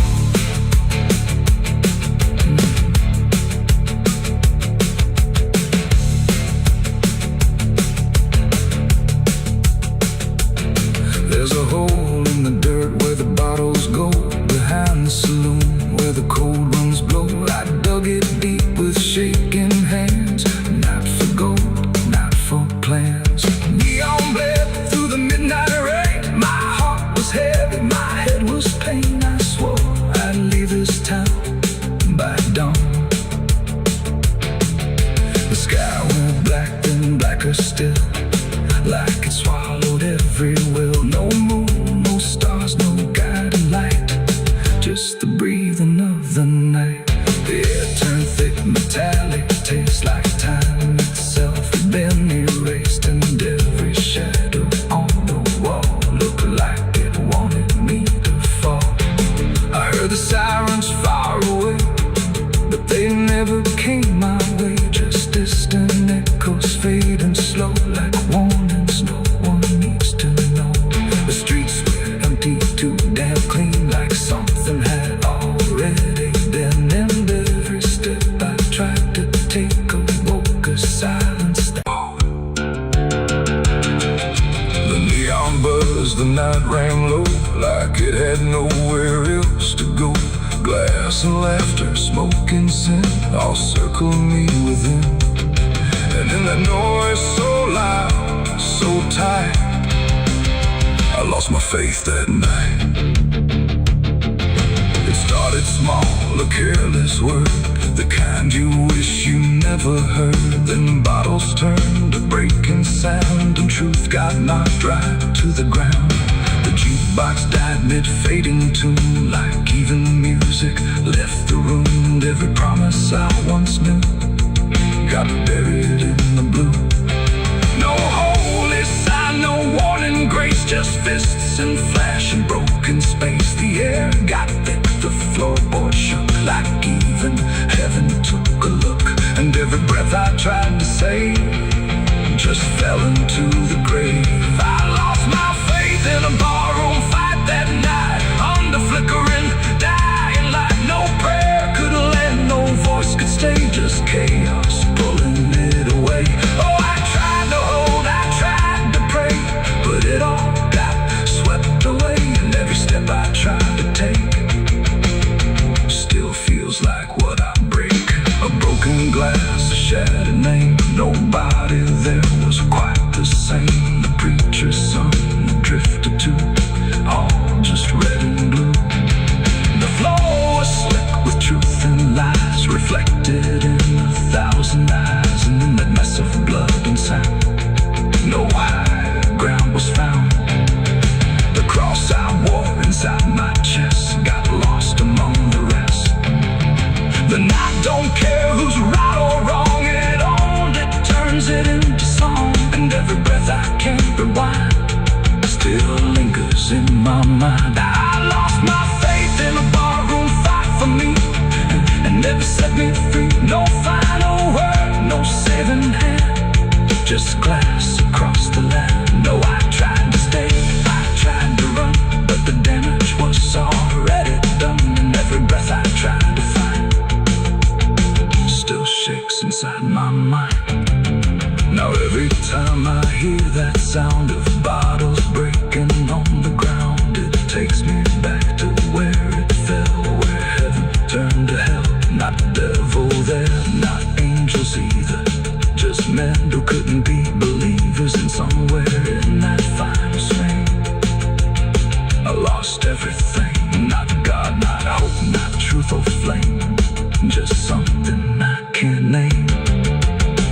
There's a hole in the dirt where the bottles go, behind the saloon where the cold winds blow. I dug it deep with shaking hands, not for gold, not for plans. Neon bled through the midnight rain, my heart was heavy, my head was pain. I swore I'd leave this town by dawn. The sky went black, then blacker still, like it swallowed every will. No moon, no stars, no guiding light, just the breathing of the night. The air turned thick, metallic, tastes like time itself had been erased. And every shadow on the wall looked like it wanted me to fall. I heard the sirens far away, but they never came my way. Just distant echoes fading slow, like warnings no one needs to know. The streets were empty, too damn clean, like something had already been. And every step I tried to take awoke a silence. The neon buzzed, the night rang low, like it had nowhere else to go. Glass and laughter, smoke and sin all circled me within. And in that noise so loud, so tight, I lost my faith that night. It started small, a careless word, the kind you wish you never heard. Then bottles turned to breaking sound, and truth got knocked right to the ground. The jukebox died mid-fading tune, like even music left the room. And every promise I once knew got buried in the blue. No holy sign, no warning grace, just fists and flash and broken space. The air got thick, the floorboard shook, like even heaven took a look. And every breath I tried to save just fell into the grave. I lost my faith in a barroom fight that night, under flickering, dying light. No prayer could lend, no voice could stay, just chaos pulling it away. Oh, I tried to hold, I tried my mind. I lost my faith in a barroom fight for me, and never set me free. No final word, no saving hand, just glass across the land. No, I tried to stay, I tried to run, but the damage was already done. And every breath I tried to find still shakes inside my mind. Now every time I hear that sound of bottles breaking on the ground, it takes me back to where it fell, where heaven turned to hell. Not devil there, not angels either, just men who couldn't be believers. And somewhere in that final swing, I lost everything. Not God, not hope, not truth or flame, just something I can't name.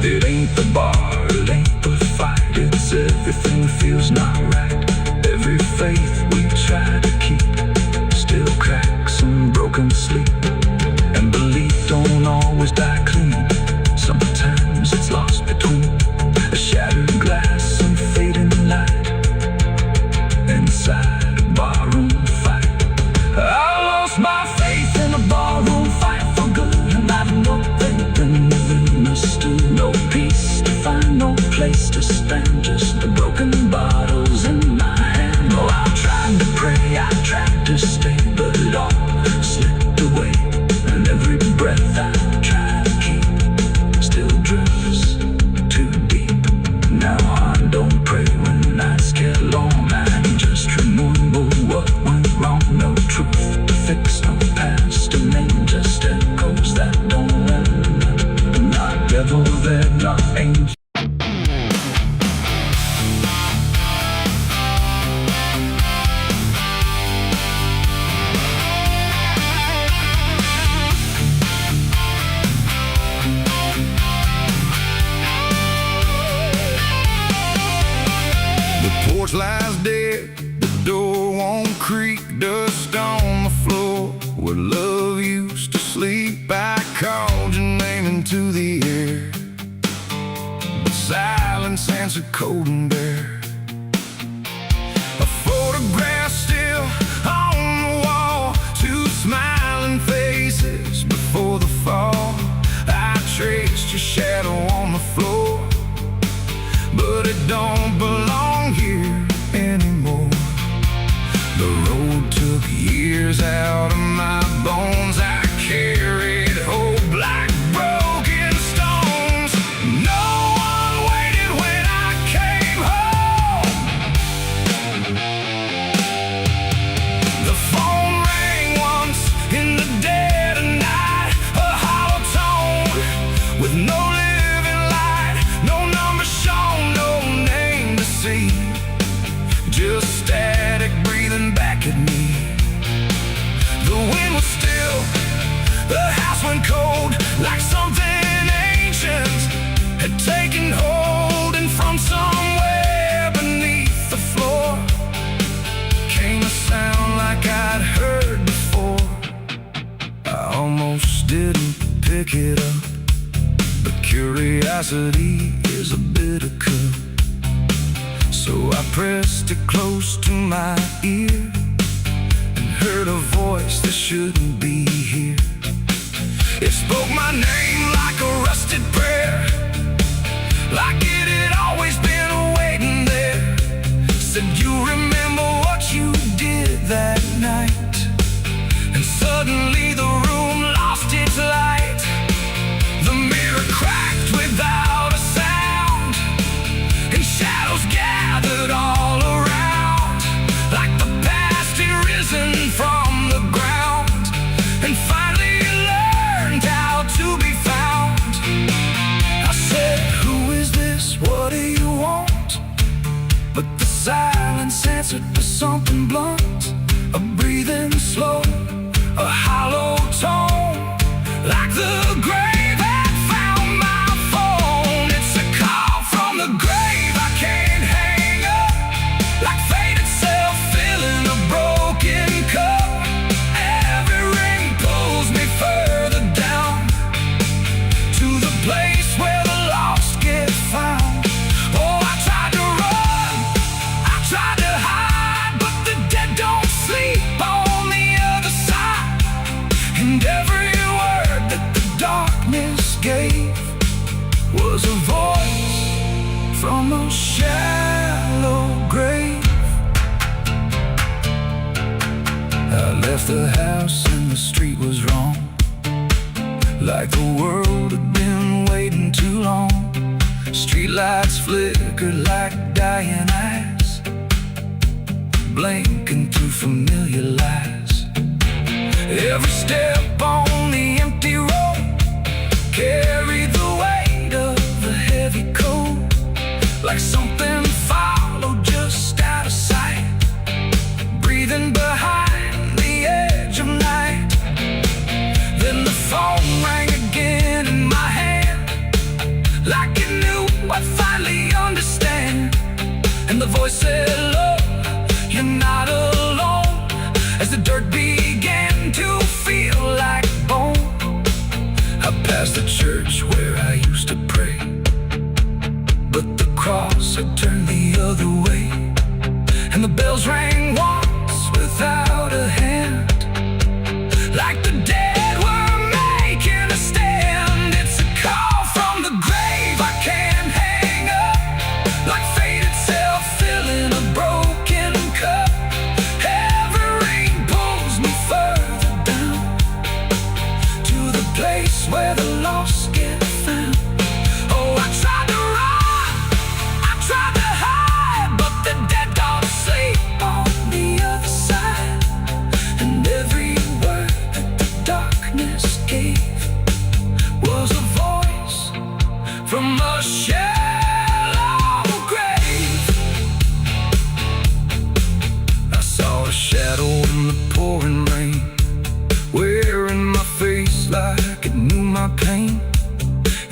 It ain't the bar, it ain't the fight, it's everything feels not right. Every faith we try to keep still cracks and broken sleep. And belief don't always die clean, sometimes it's lost between a shattered glass and fading light inside a barroom fight. I lost my faith in a barroom fight for good, and I've no faith in living still. No peace to find, no place to stand, just the broken bottles in my hand. Oh, I tried to pray, I tried to stay, but it all slipped away. And every breath I try to keep still drifts too deep. Now I don't pray when nights get long, I just remember what went wrong. No truth to fix, no past to name, just echoes that don't end. Not devil there, not angel. Porch lies dead, the door won't creak, dust on the floor where love used to sleep. I called your name into the air, but silence answered cold and bare. A photograph still on the wall, two smiling faces before the fall. I traced your shadow on the floor, but it don't belong here anymore. The road took years out of my bones. I carried hope like broken stones. No one waited when I came home. The phone rang once in the dead of night, a hollow tone with no living light, no number shown, no name to see, just static breathing back at me. The wind was still, the house went cold, like something ancient had taken hold. And from somewhere beneath the floor came a sound like I'd heard before. I almost didn't pick it up, but curiosity is a bitter cup. So I pressed it close to my ear and heard a voice that shouldn't be here. It spoke my name like a rusted prayer, like it had always been waiting there. Said, you remember what you did that night? And suddenly the room lost its light. The mirror cracked without a sound, and shadows gathered all around, like the past had risen from the ground and finally learned how to be found. I said, who is this? What do you want? But the silence answered with something blunt, a breathing slow, a hollow like the world had been waiting too long. Streetlights flickered like dying eyes, blinking through familiar lies. Every step on the empty road carried the weight of a heavy coat, like something followed just out of sight, breathing behind the edge of night. Then the phone rang again in my hand, like it knew I'd finally understand. And the voice said, "Look, you're not alone," as the dirt began to feel like bone. I passed the church where I used to pray, but the cross had turned the other way. And the bells rang once without a hand, like the dead were making a stand. It's a call from the grave I can't hang up, like fate itself filling a broken cup. Every rain pulls me further down to the place where the lost get found. Oh, I tried to run, I tried to hide, but the dead don't sleep on the other side. And every word that the darkness gave was a voice from a shallow grave. I saw a shadow in the pouring rain, wearing my face like it knew my pain.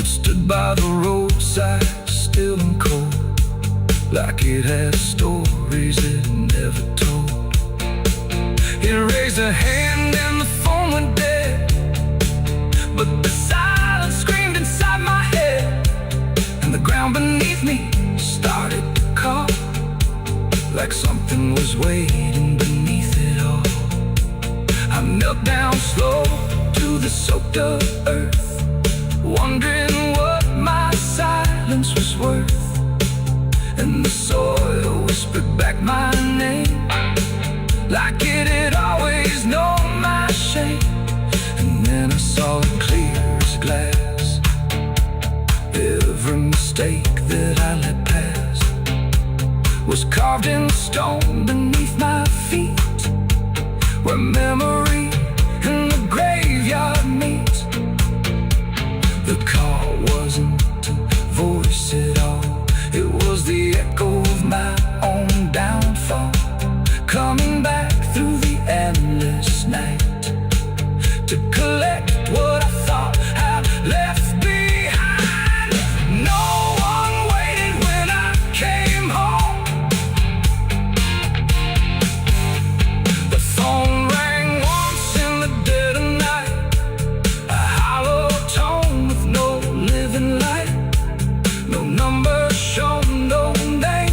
It stood by the roadside, still and cold, like it had stories it never told. It raised a hand and the phone went dead, but the silence screamed inside my head. And the ground beneath me started to call, like something was waiting beneath it all. I knelt down slow to the soaked up earth, wondering what my silence was worth. And the soil whispered back my name, like it had always known my shame. And then I saw it clear as glass, every mistake that I let pass was carved in stone beneath my feet, where memory and the graveyard meet. The call wasn't a voice at all, it was the echo of my own downfall, coming back through the endless night to collect what I thought I'd left behind. No one waited when I came home. The phone rang once in the dead of night, a hollow tone with no living light, no number shown, no name.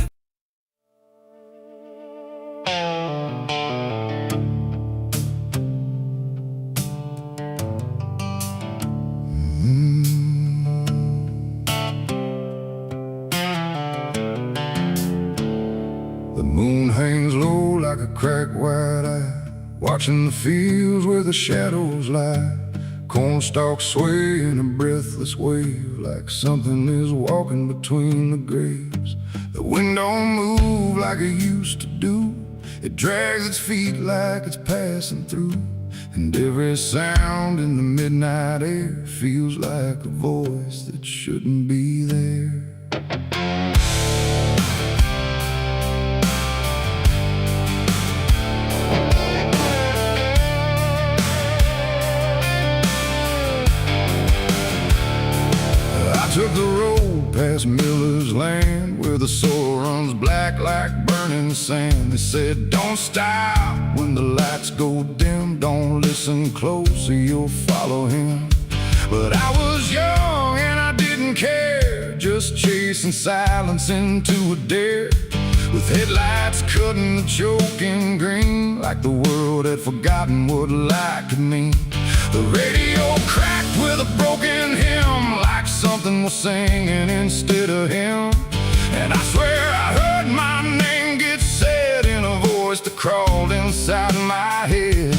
The moon hangs low like a cracked white eye, watching the fields where the shadows lie. Corn stalks sway in a breathless wave, like something is walking between the graves. The wind don't move like it used to do, it drags its feet like it's passing through. And every sound in the midnight air feels like a voice that shouldn't be there. I took the road past Miller's land, where the soil runs black like burning sand. They said, don't stop when the lights go dim, don't listen close or you'll follow him. But I was young and I didn't care, just chasing silence into a dare, with headlights cutting the choking green, like the world had forgotten what light could mean. The radio cracked with a broken hymn, like something was singing instead of him. And I swear I heard my name get said in a voice that crawled inside my head.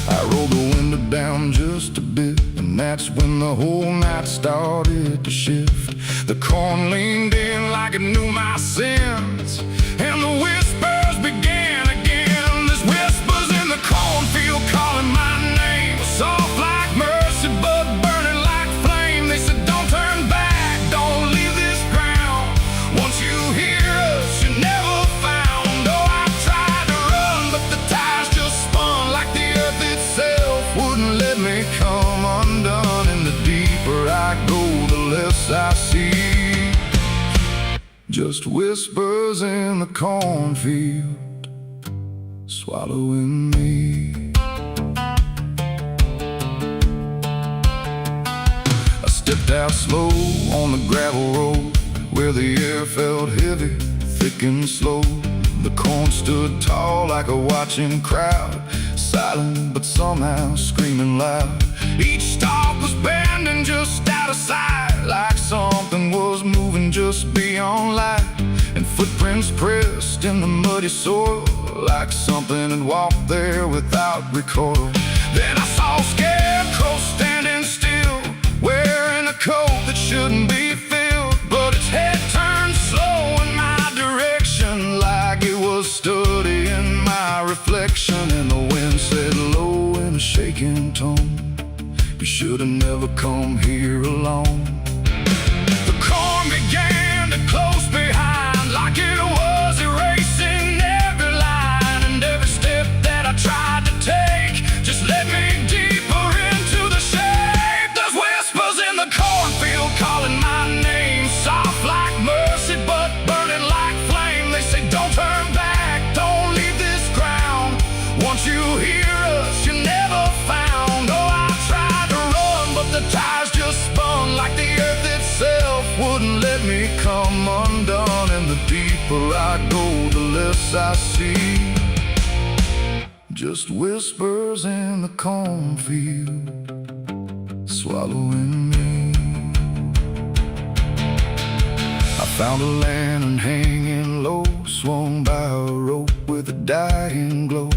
I rolled the window down just a bit, and that that's when the whole night started to shift. The corn leaned in like it knew my sins, and the whispers began again. There's whispers in the cornfield calling my name, soft like mercy but burning like flame. They said don't turn back, don't leave this ground. Once you hear us, you're never found. Oh, I tried to run, but the tires just spun like the earth itself wouldn't let me come undone. And the deeper I go, the less I see. Just whispers in the cornfield, swallowing me. I stepped out slow on the gravel road, where the air felt heavy, thick and slow. The corn stood tall like a watching crowd, silent but somehow screaming loud. Each stalk was bending just out of sight, like something was moving just beyond light. And footprints pressed in the muddy soil, like something had walked there without recoil. Then I saw a scarecrow standing still, wearing a coat that shouldn't be filled, but its head turned slow in my direction, like it was studying my reflection. And the wind said low in a shaking tone, you should have never come here alone. The corn began to close behind, like it was erasing every line. And every step that I tried to take just led me deeper into the shade. There's whispers in the cornfield calling my name, soft like mercy but burning like flame. They say don't turn back, don't leave this ground. Once you hear us, you're never found. Oh, I tried to run, but the tires just spun like the earth itself wouldn't let me come undone. And the deeper I go, the less I see. Just whispers in the cornfield, swallowing me. I found a lantern hanging low, swung by a rope with a dying glow.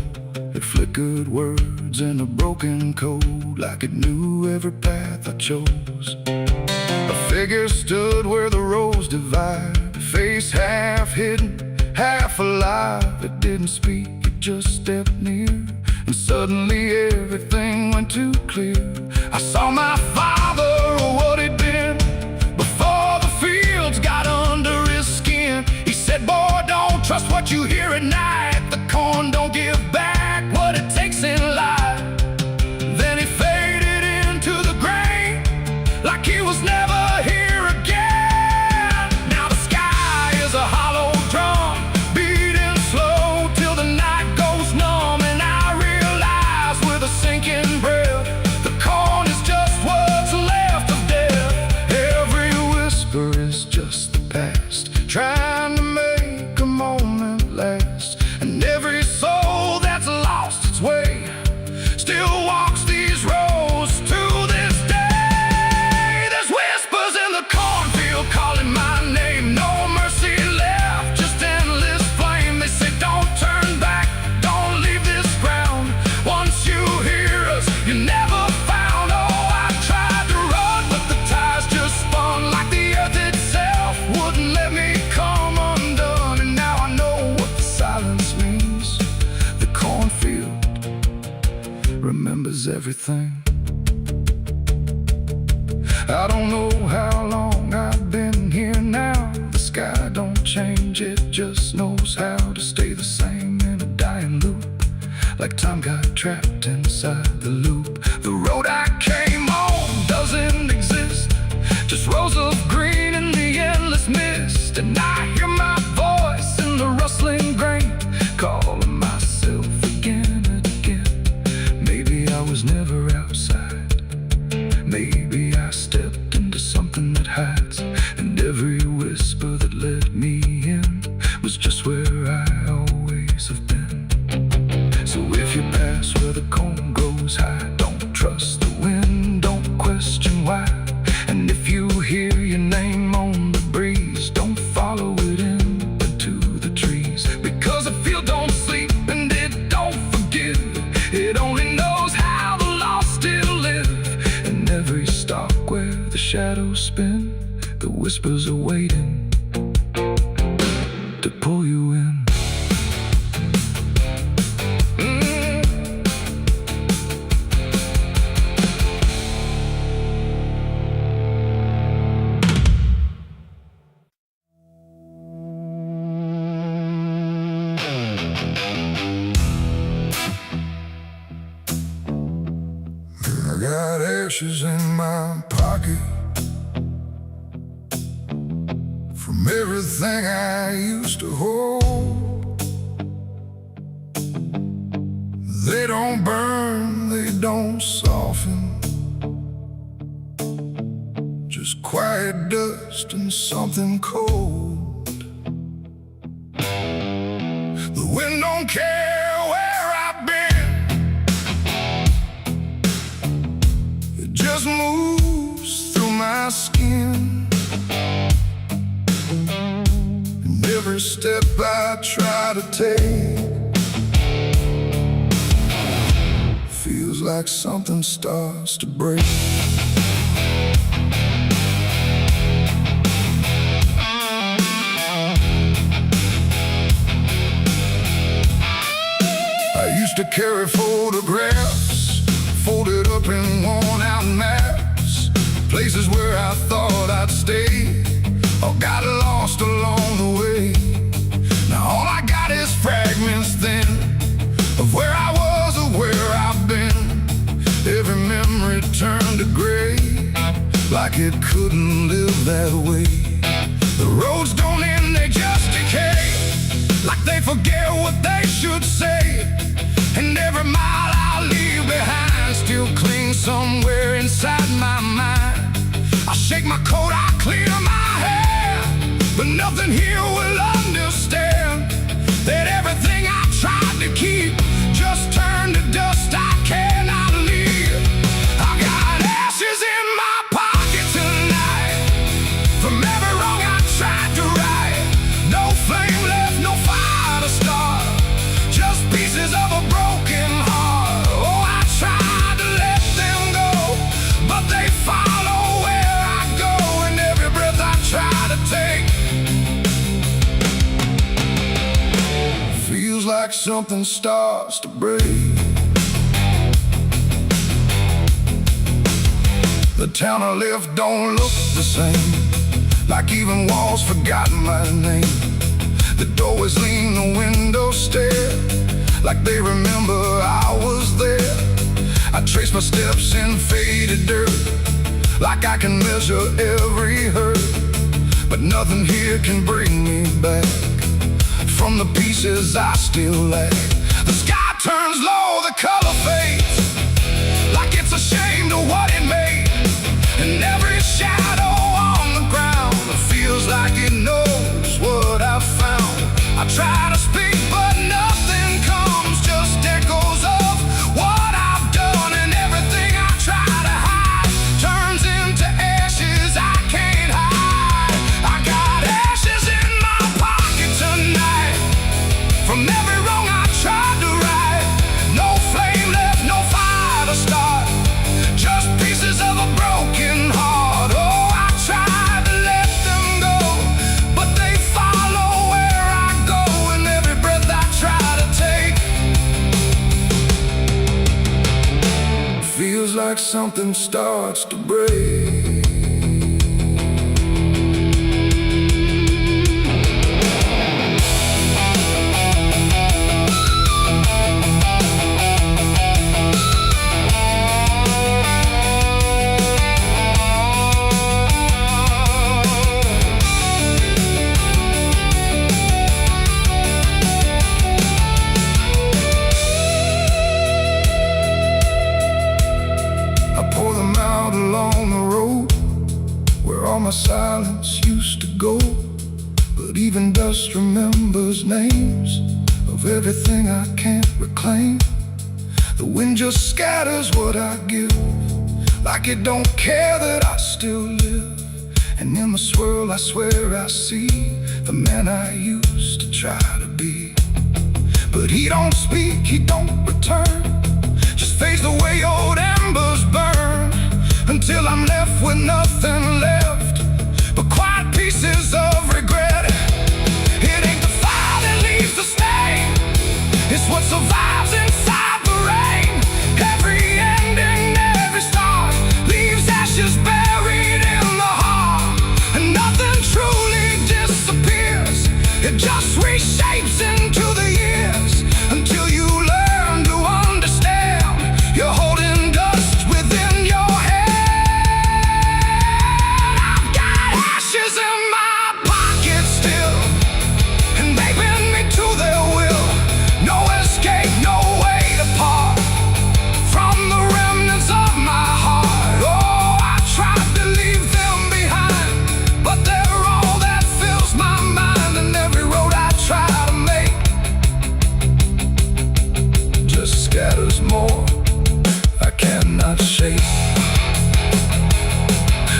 It flickered words in a broken code, like it knew every path I chose. A figure stood where the roads divide, face half hidden, half alive. It didn't speak, it just stepped near, and suddenly everything went too clear. I saw my father, or what he'd been, before the fields got under his skin. He said, boy, don't trust what you hear at night. The corn don't give back what it takes in life. Then he faded into the grain, like he was never here again. Now the sky is a hollow drum, beating slow till the night goes numb. And I realize with a sinking breath, the corn is just what's left of death. Every whisper is just the past, trying to make a moment last. And every soul that's lost its way still walks these roads to this day. There's whispers in the cornfield calling my name, no mercy left, just endless flame. They say don't turn back, don't leave this ground. Once you hear us, you're never found. Oh, I tried to run, but the tires just spun like the earth itself wouldn't let me come undone. And now I know what the silence means. The cornfield remembers everything. I don't know how long I've been here now. The sky don't change, it just knows how to stay the same in a dying loop, like time got trapped inside the loop. The road I came on doesn't exist, just rows of green in the endless mist. And I hear my voice in the rustling grain, calling myself again and again. Maybe I was never outside, maybe I stepped into something that hides, and every whisper that led me in was just where I always have been. So if you pass where the corn goes high, don't trust the wind, don't question why. And if you hear your name on the breeze, don't follow it into the trees, because the field don't sleep and it don't forgive. It only knows how the lost is shadows spin, the whispers are waiting to pull you in. I got ashes in my pocket from everything I used to hold. They don't burn, they don't soften, just quiet dust and something cold. The wind don't care where I've been, it just moves through my skin. And every step I try to take feels like something starts to break. I used to carry photographs folded up in worn-out maps, places where I thought I'd stay or got lost along the way. Now all I got is fragments then of where I was or where I've been. Every memory turned to gray, like it couldn't live that way. The roads don't end, they just decay, like they forget what they should say. And every mile I leave behind still clings somewhere inside my mind. I shake my coat, I clear my hair, but nothing here will understand that everything I tried to keep just turned to dust I cannot leave. I got ashes in my pocket tonight from every wrong I tried to right. No flame left, no fire to start, just pieces of a broken heart. Oh, I tried to let them go, but they follow where I go, and every breath I try to take feels like something starts to break. The town I left don't look the same, like even walls forgotten my name. The doorways lean, the windows stare, like they remember I was there. I trace my steps in faded dirt, like I can measure every hurt, but nothing here can bring me back from the pieces I still lack. The sky turns low, the color fades, like it's ashamed of what it made. And every shadow on the ground feels like it knows what I've found. I try to speak, but nothing comes, just echoes of what I've done. And everything I try to hide turns into ashes I can't hide. I got ashes in my pocket tonight from every wrong I tried to right. No flame left, no fire to start, just pieces of a broken heart. Oh, I tried to let them go, but they follow where I go, and every breath I try to take feels like something starts to break. My silence used to go, but even dust remembers names of everything I can't reclaim. The wind just scatters what I give, like it don't care that I still live. And in the swirl I swear I see the man I used to try to be. But he don't speak, he don't return, just fades the way old embers burn, until I'm left left with nothing left but quiet pieces of regret. It ain't the fire that leaves the stain, it's what survives inside the rain. Every ending, every start leaves ashes buried in the heart, and nothing truly disappears, it just reshapes into the years until you learn to understand you're holding dust within your head. I've got ashes in my pocket still, and they bend me to their will. No escape, no way to part from the remnants of my heart. Oh, I tried to leave them behind, but they're all that fills my mind, and every road I try to make just scatters more I cannot shake.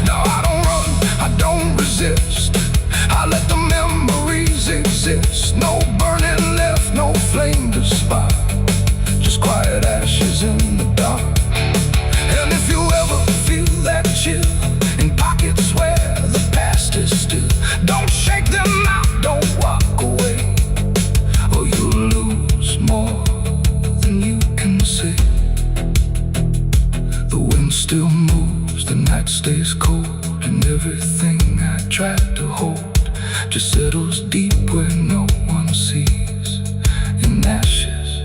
No, I don't run, I don't resist, I let the memories exist. No burning left, no flame to spark, just quiet ashes in the dark. And if you ever feel that chill in pockets where the past is still, don't shake them out, don't walk away, or you'll lose more than you can say. The wind still moves, the night stays cold, and everything I tried to hold just settles deep where no one sees, in ashes,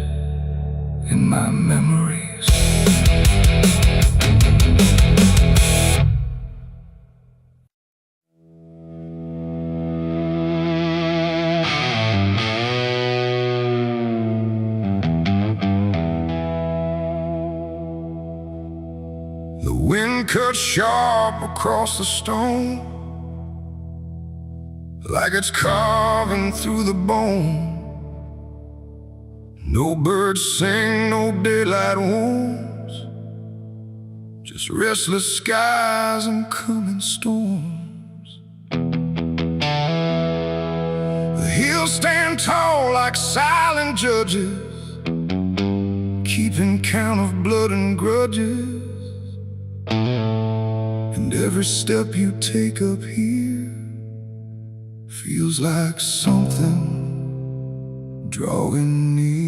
in my memories. The wind cuts sharp across the stone, like it's carving through the bone. No birds sing, no daylight wounds, just restless skies and coming storms. The hills stand tall like silent judges, keeping count of blood and grudges. And every step you take up here feels like something drawing near.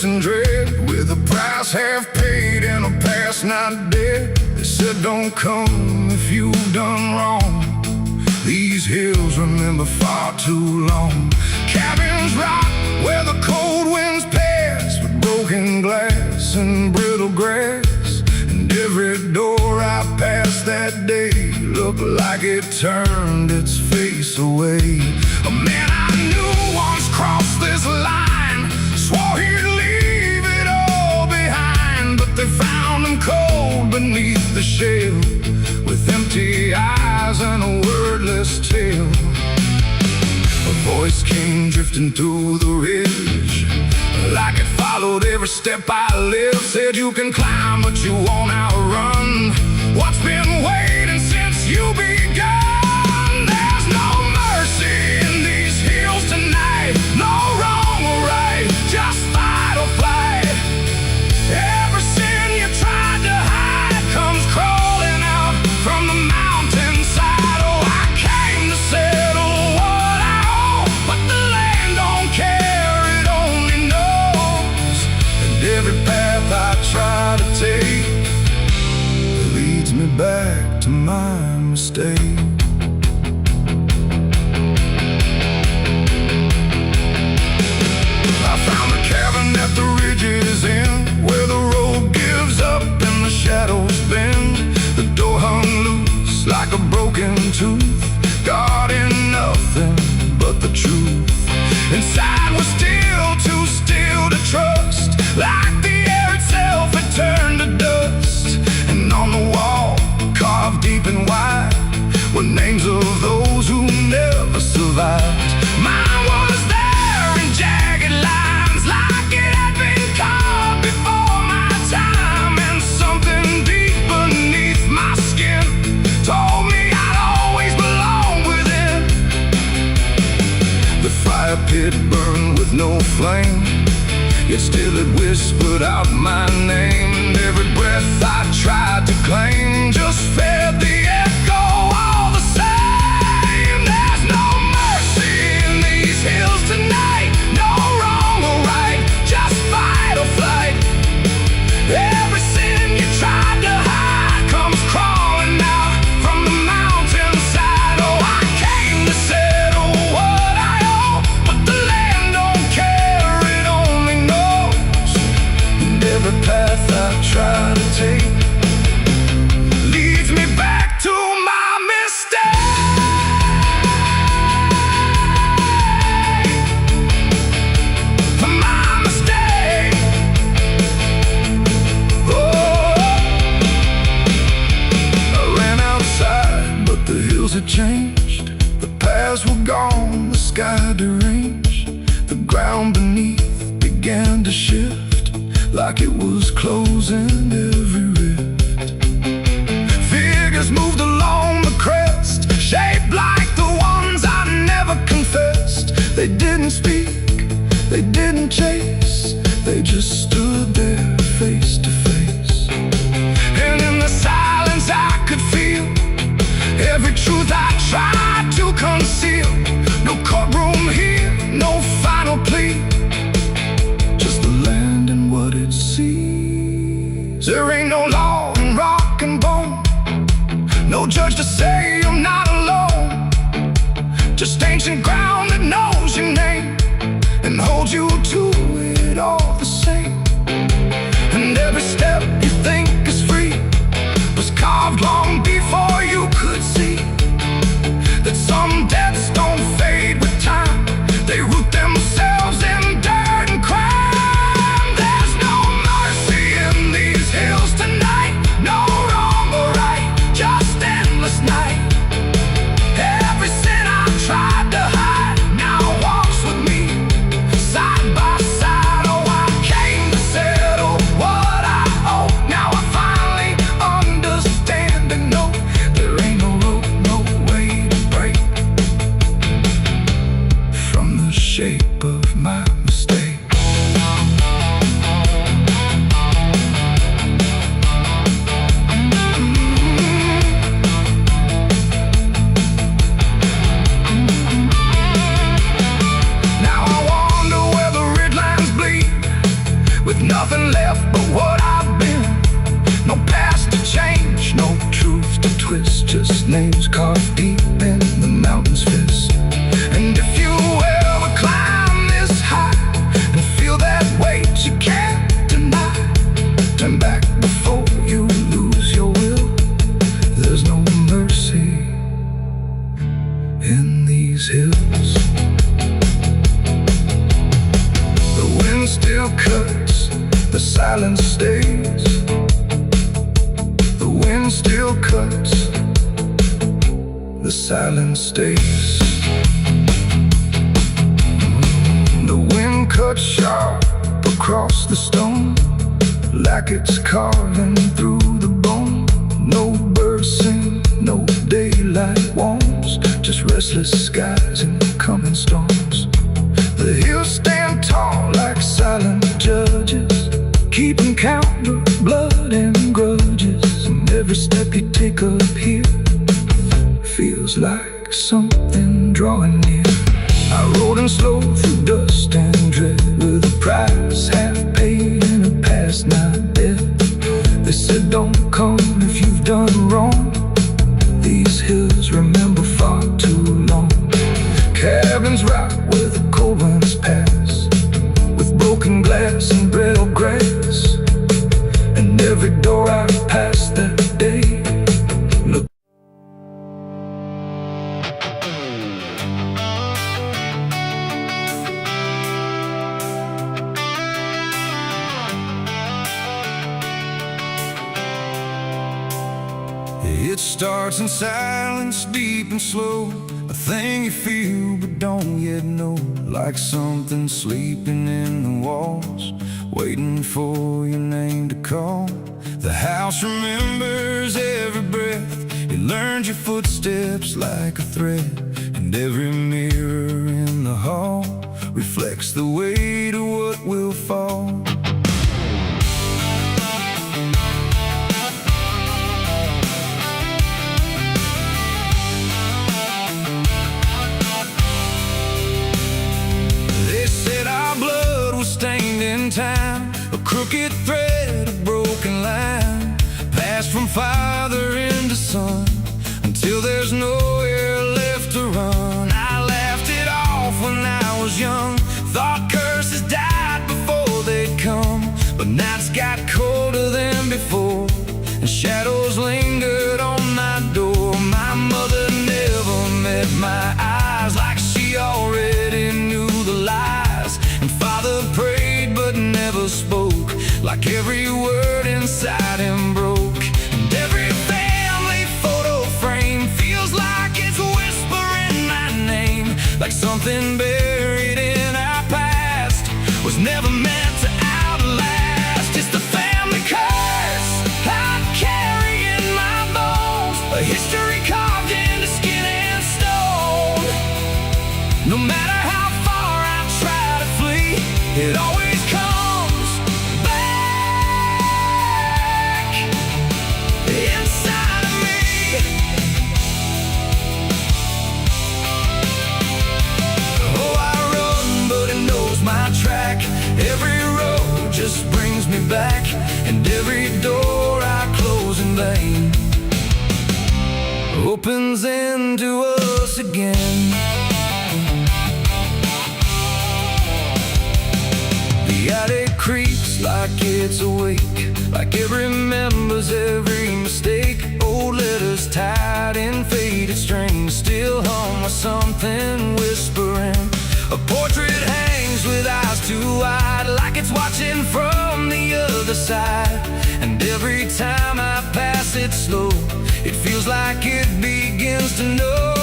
And dread, with a price half paid and a past not dead. They said don't come if you've done wrong. These hills remember far too long. Cabins rock where the cold winds pass, with broken glass and brittle grass. And every door I passed that day looked like it turned its face away. A man I knew once crossed this line, swore he'd leave it all behind, but they found him cold beneath the shell, with empty eyes and a wordless tale. A voice came drifting through the ridge, like it followed every step I lived. Said you can climb, but you won't outrun what's been waiting since you begun. There's no mercy in these hills tonight, no wrong or right, just fight or flight. Every sin you tried to hide comes crawling out from the mountainside. Oh, I came to settle what I owe, but the land don't care, it only knows. And every path I try to take leads me back to my mistake. whispered out my name, and every breath I tried to claim just fed the echo all the same. There's no mercy in these hills tonight, no wrong or right, just fight or flight. Every sin you tried to hide comes crawling out from the mountainside. Oh, I came to settle what I owe, but the land don't care, it only knows. And every path I try to take leads me back to my mistake. My mistake. I ran outside, but the hills had changed. The paths were gone, the sky deranged. The ground beneath began to shift, like it was closing every rift. Figures moved along the crest, shaped like the ones I never confessed. They didn't speak, they didn't chase, they just stood there face to face. And in the silence I could feel every truth I tried to conceal. No courtroom here, no final plea, just the land and what it sees. There ain't no law in rock and bone, no judge to say I'm not alone. Just ancient ground that knows your name and holds you to it all the same. And every step you think is free was carved long before you could see that some debts don't fade with time, they root themselves in dirt and crime. There's no mercy in these hills tonight, no wrong or right, just endless night. Every sin I tried to hide now walks with me, side by side. Oh, I came to settle what I owe. Now I finally understand and know there ain't no rope, no way to break from the shape of my mistake. Now I wonder where the red lines bleed, with nothing left but what I've been. No past to change, no truth to twist, just names carved deep in the mountain's fist. And if you ever climb this high and feel that weight you can't deny, turn back before you lose your will. There's no mercy in these hills. The wind still cuts, the silence stays. The wind still cuts, the silence stays. The wind cuts sharp across the stone, like it's carving through the bone. No birds sing, no daylight warms, just restless skies and coming storms. The hills stand tall like silent judges, keeping count of blood and grudges. And every step you take up here feels like something drawing near. I rode in slow through dust and dread, with a price half paid and a past not dead. They said don't come if you've done wrong, these hills remember far too long. Cabins rock where the cold winds pass, with broken glass and brittle grass. And every door I passed that day looked. It starts in silence, deep and slow, a thing you feel but don't yet know. Like something sleeping in the walls, waiting for your name to call. The house remembers every breath, it learns your footsteps like a thread. And every mirror in the hall reflects the weight of what will fall. passed from father into son, until there's nowhere left to run. I laughed it off when I was young, thought curses died before they'd come. But nights got colder than before, and shadows lingered on my door. My mother never met my eyes, like she already knew the lies. And father prayed but never spoke, like every word inside him broke. And every family photo frame feels like it's whispering my name, like something buried in our past was never meant to outlast. It's the family curse I carry in my bones, a history carved into skin and stone. No matter how far I try to flee, it always comes back inside of me. Oh, I run, but it knows my track. Every road just brings me back, and every door I close in vain opens into us again. The attic creaks like it's awake, like it remembers every mistake. Old letters tied in faded strings still hum with something whispering. A portrait hangs with eyes too wide, like it's watching from the other side. And every time I pass it slow, it feels like it begins to know.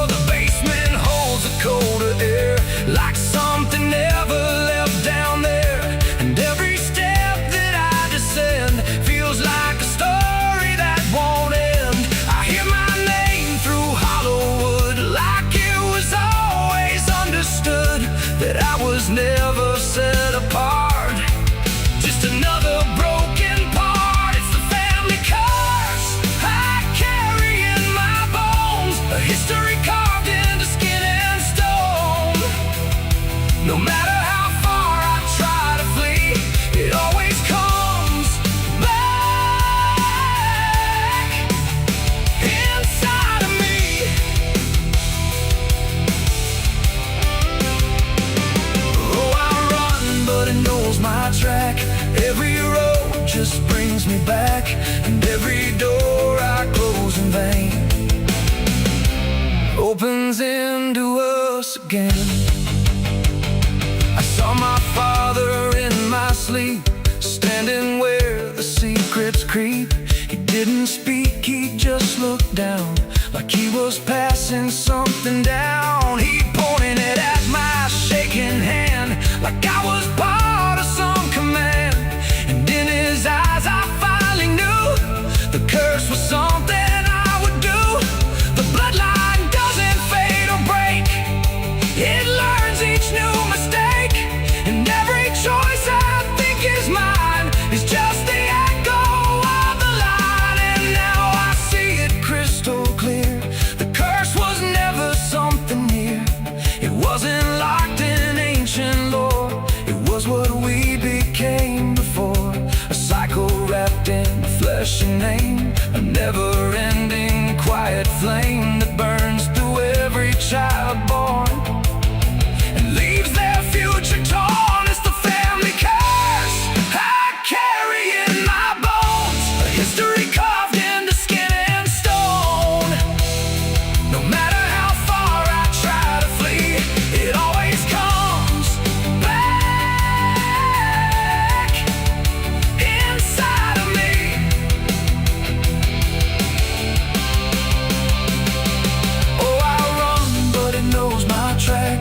The basement holds a colder air, like something never left down there. And every step that I descend feels like a story that won't end. I hear my name through hollow wood, like it was always understood that I was never set apart, just another broken part. It's the family curse I carry in my bones, a history carved into skin and stone. No matter how far I try to flee, it always comes back inside of me. Oh, I run, but it knows my track. Every road just brings me back, and every door I close in vain opens into us again. I saw my father in my sleep, standing where the secrets creep. He didn't speak, he just looked down, like he was passing something down. He pointed it at my shaking hand, like I was part of some command. And in his eyes I finally knew the curse was something I would do. The bloodline doesn't fade or break, it learns each new mistake. And every choice I think is mine is just the echo of the line. And now I see it crystal clear, the curse was never something near. It wasn't locked in ancient lore, it was what we became before. A cycle wrapped in flesh and name, a never-ending quiet flame that burns through every child born and leaves their future torn. It's the family curse I carry in my bones, a history carved into skin and stone. No matter how far I try to flee, it always comes back inside of me. Oh, I run, but it knows my track.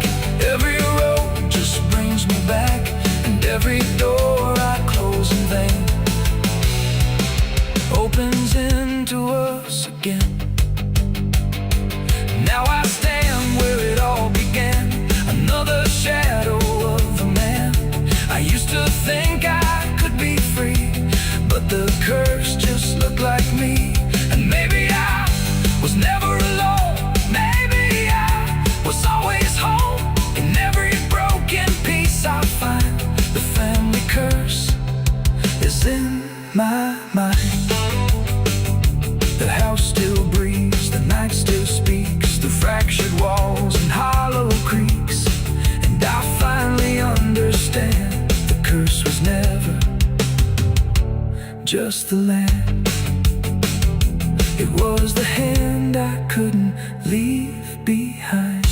Every road just brings me back, and every door I close in vain opens into us again. Now I stand where it all began, another shadow of a man. I used to think I could be free, but the curse just looked like me. And maybe I was never alone, maybe I was always home. In every broken piece I find, the family curse is in my mind. The house still breathes, the night still speaks through fractured walls and hollow creaks. And I finally understand the curse was never just the land. It was the hand I couldn't leave behind.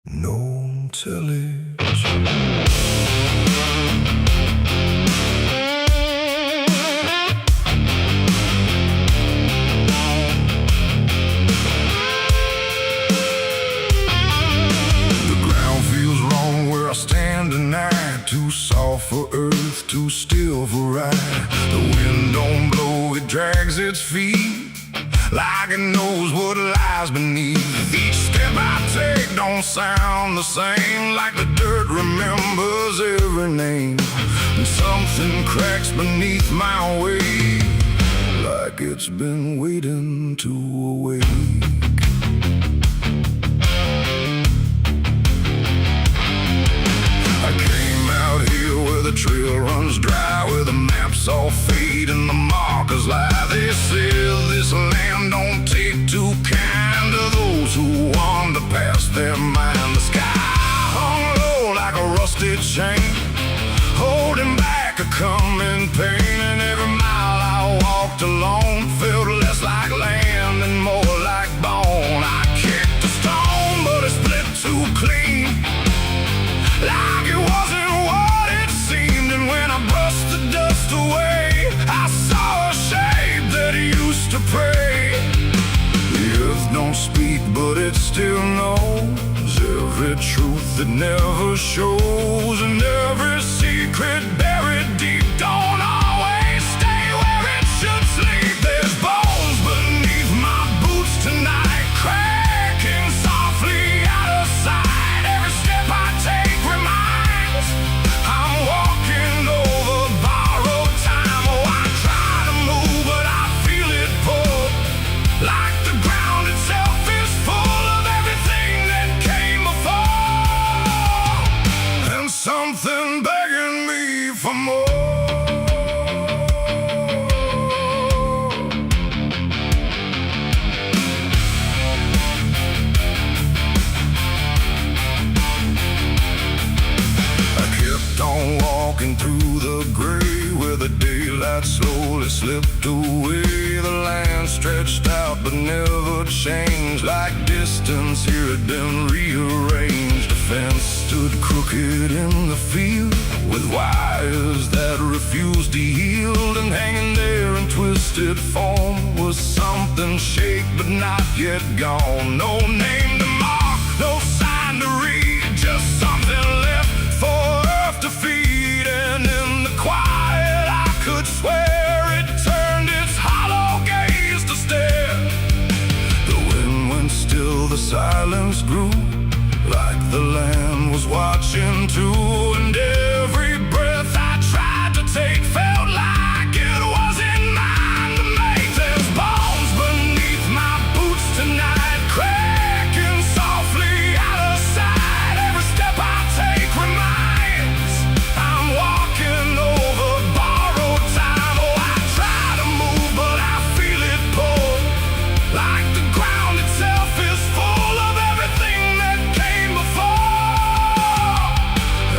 No television. Too soft for earth, too still for ride. The wind don't blow, it drags its feet like it knows what lies beneath. Each step I take don't sound the same, like the dirt remembers every name. And something cracks beneath my weight, like it's been waiting to awake. The trail runs dry, where the maps all fade and the markers lie. They say this land don't take too kind to those who wander past their mind. The sky hung low like a rusted chain, holding back a coming pain. And every mile I walked alone felt less like land and more like bone. I kicked a stone, but it split too clean, like it wasn't when I brushed the dust away. I saw a shape that used to pray. The earth don't speak, but it still knows every truth that never shows, and every secret buried deep don't always stay where it should sleep. There's bones beneath my boots tonight, cracking softly out of sight. Every step I take reminds I'm walking over borrowed time. Oh, I try to move, but I feel it pull, like the ground itself is full of everything that came before, and something begging me for more. Walking through the gray, where the daylight slowly slipped away. The land stretched out but never changed, like distance here had been rearranged. A fence stood crooked in the field, with wires that refused to yield. And hanging there in twisted form was something shaped but not yet gone. No name to mark, no sign to read, just something left for earth to feed. And in the quiet I could swear it turned its hollow gaze to stare. The wind went still, the silence grew, like the land was watching too. And every breath I tried to take felt like it wasn't mine to make. There's bones beneath my boots tonight, cracking softly out of sight. Every step I take reminds I'm walking over borrowed time. Oh, I try to move, but I feel it pull, like the ground itself is full of everything that came before,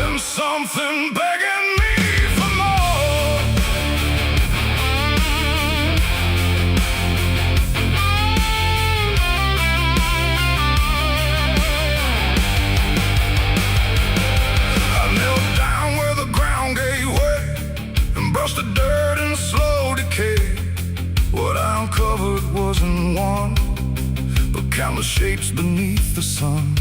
and something begging me for more. I knelt down where the ground gave way and brushed the dirt in slow decay. What I uncovered wasn't one, but countless shapes beneath the sun.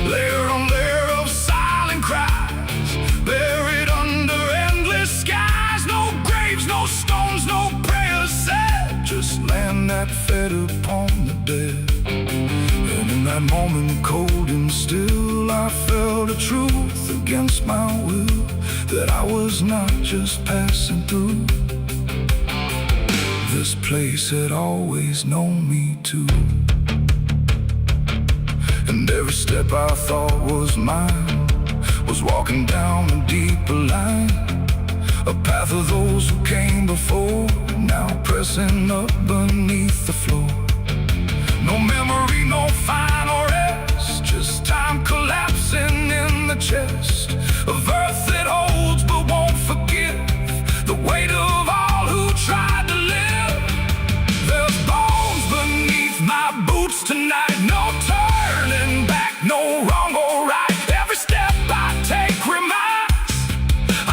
Layer on layer of silent cries, buried under endless skies. No graves, no stones, no prayers said, just land that fed upon the dead. And in that moment, cold and still, I felt a truth against my will, that I was not just passing through. this place had always known me too. And every step I thought was mine was walking down a deeper line, a path of those who came before, now pressing up beneath the floor. No memory, no final rest, just time collapsing in the chest of earth that holds but won't forgive the weight of all who tried to live. There's bones beneath my boots tonight, no turning back, no wrong or right. Every step I take reminds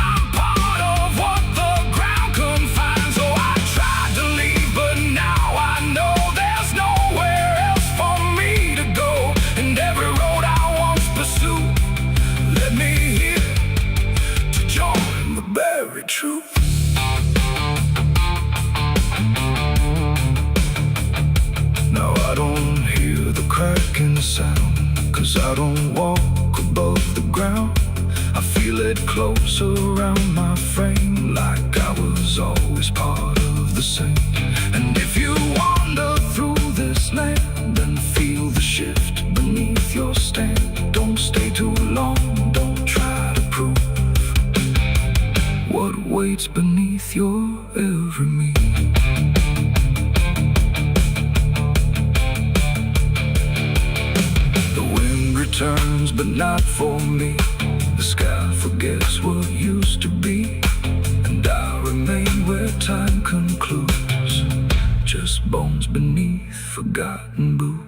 I'm part of what the ground confines. So I tried to leave, but now I know there's nowhere else for me to go. And every road I once pursued led me here to join the buried truth. Now I don't hear the cracking sound, 'cause I don't walk above the ground. I feel it close around my frame, like I was always part of the same. And if you wander through this land and feel the shift beneath your stand, don't stay too long, don't try to prove what waits beneath your every move. Turns, but not for me. The sky forgets what used to be, and I remain where time concludes, just bones beneath forgotten boots.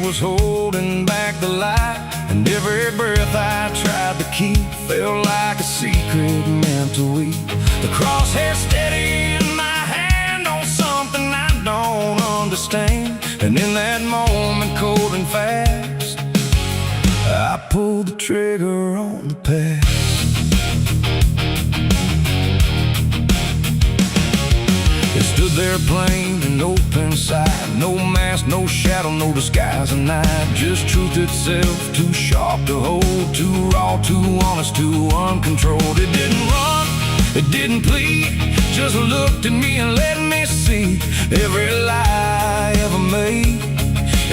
Was holding back the light, and every breath I tried to keep felt like a secret meant to weep. The crosshair steady in my hand on something I don't understand, and in that moment, cold and fast, I pulled the trigger on the past. It stood there plain and open sight, no mask, no shadow, no disguise at night. Just truth itself, too sharp to hold, too raw, too honest, too uncontrolled. It didn't run, it didn't plead, just looked at me and let me see every lie I ever made,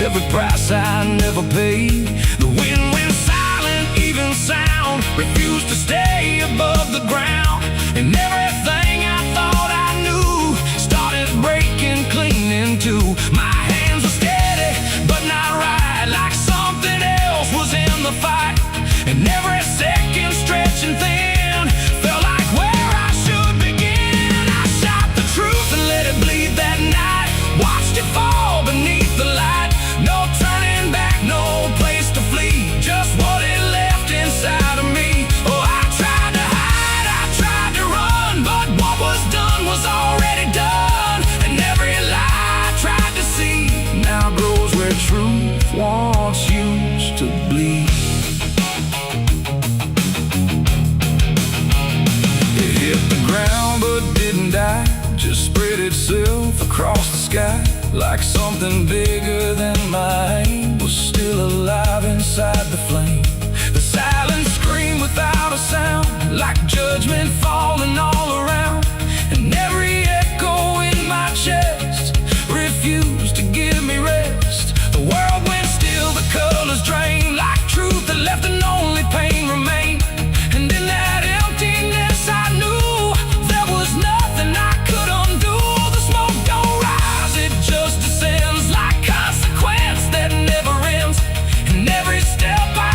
every price I never paid. The wind went silent, even sound refused to stay above the ground, and everything I thought I knew started breaking clean into. My hands were steady, but not right, like something else was in the fight. And every second stretching thin felt like where I should begin. I shot the truth and let it bleed that night, watched it fall beneath the light. No turning back, no place to flee, just what it left inside of me. Oh, I tried to hide, I tried to run, but what was done was already done. And every lie I tried to see now grows where truth once used to bleed. It hit the ground but didn't die, just spread itself across the sky, like something bigger than my aim was still alive inside the flame. The silent scream without a sound, like judgment falling all around, and every echo in my chest refused to give me rest. The world went still, the colors drained, like truth that left and only pain remained. And in that emptiness I knew there was nothing I could undo. The smoke don't rise, it just descends, like consequence that never ends. And every step I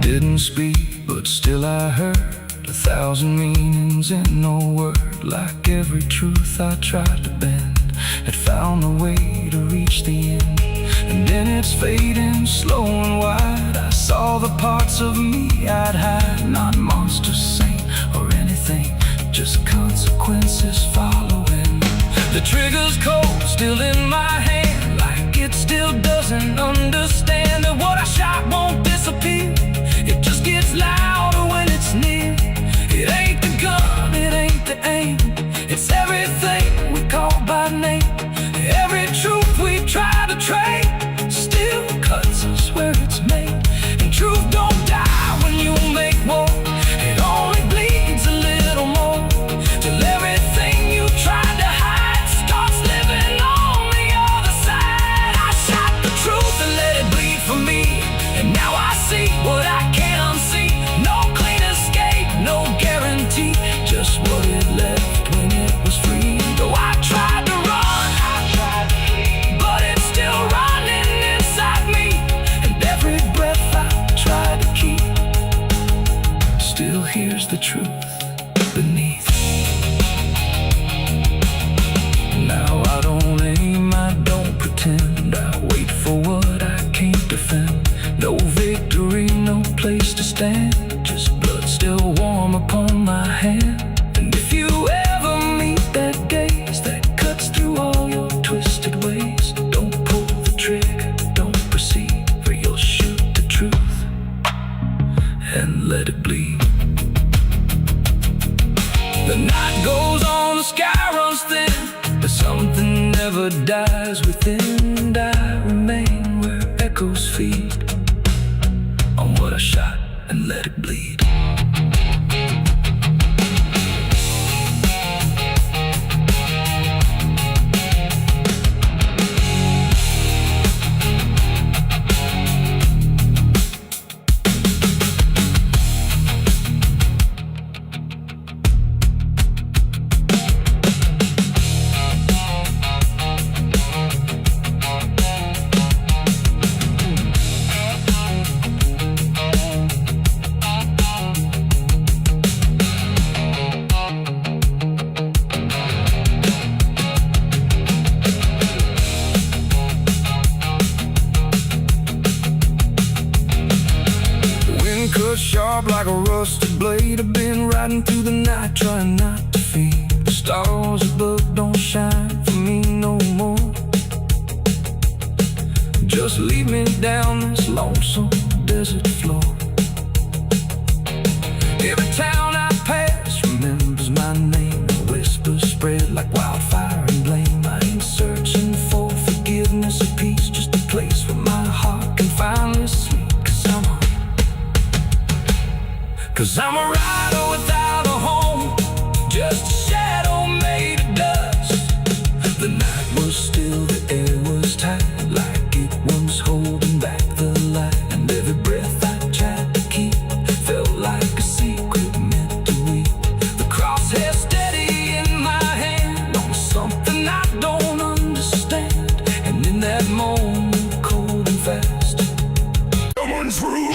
Didn't speak, but still I heard 1,000 meanings in no word. Like every truth I tried to bend had found a way to reach the end. And then it's fading slow and wide. I saw the parts of me I'd hide. Not monster, saint, or anything, just consequences following. The trigger's cold, still in my hand, like it still doesn't understand that what I shot won't disappear. It just gets louder when it's near. It ain't the gun, it ain't the aim, it's everything we call by name. Every truth we try to trade still cuts us where it's made. And truth don't die when you make war. It only bleeds a little more, till everything you tried to hide starts living on the other side. I shot the truth and let it bleed for me, and now I see what I can't unsee. No clean escape, no guarantee, just what it left when it was free. Though I tried to run, but it's still running inside me. And every breath I try to keep still hears the truth beneath. Now I don't aim, I don't pretend, I wait for what I can't defend. No victory, no place to stand, just blood still warm upon my hand. And if you ever meet that gaze that cuts through all your twisted ways, don't pull the trigger, don't proceed, for you'll shoot the truth and let it bleed. The night goes on, the sky runs thin, but something never dies within. And I remain where echoes feed on what I shot and let it bleed. Cut sharp like a rusted blade. I've been riding through the night trying not to fade. The stars above don't shine for me no more. Just lead me down this lonesome desert floor. Every town I pass remembers my name. The whispers spread like wildfire and blame. I ain't searching for forgiveness or peace, just a place where my heart can finally sleep. Cause I'm a rider without a home, just a shadow made of dust. The night was still, the air was tight, like it was holding back the light. And every breath I tried to keep felt like a secret meant to weep. The crosshair steady in my hand on something I don't understand. And in that moment, cold and fast, coming through.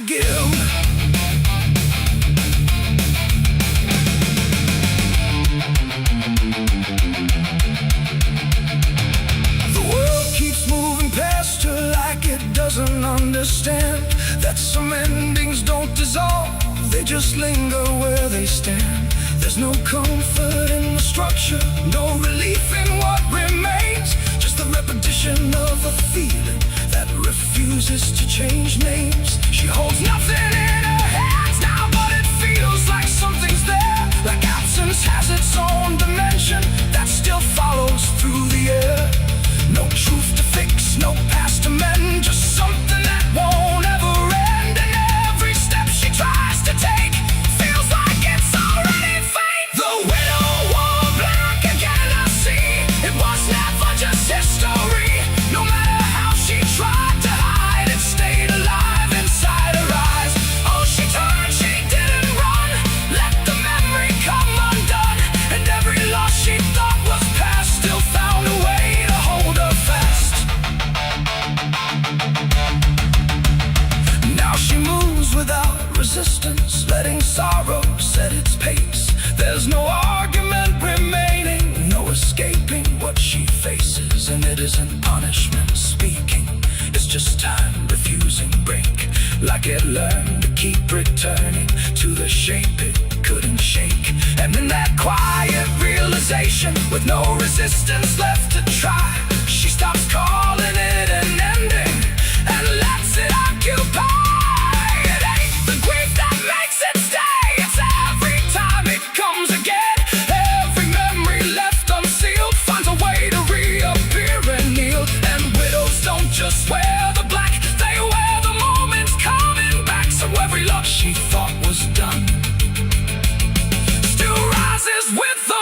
give. The world keeps moving past her like it doesn't understand that some endings don't dissolve, they just linger where they stand. There's no comfort in the structure, no relief in what remains, just the repetition of a feeling that refuses to change names. She holds nothing in her hands now, but it feels like something's there, like absence has its own dimension that still follows through the air. No truth to fix, no past to mend, just something that won't ever end. And every step she tries to take feels like it's already fate. The widow wore black again, I see. It was never just history. No matter how she tried to hide, it stayed alive inside her eyes. Oh, she turned, she didn't run, let the memory come undone. And every loss she thought was past still found a way to hold her fast. Now she moves without resistance, letting sorrow set its pace. There's no argument remaining, no escaping what she faces. And it isn't punishment speaking, it's just time refusing break. Like it learned to keep returning to the shape it couldn't shake. And in that quiet realization, with no resistance left to try, she stops calling it an ending and lets it occupy. It ain't the grief that makes it stay, it's every time it comes again. Every memory left unsealed finds a way to reappear and kneel. And widows don't just wear the black, they wear the moments coming back. So every loss she thought was done still rises with the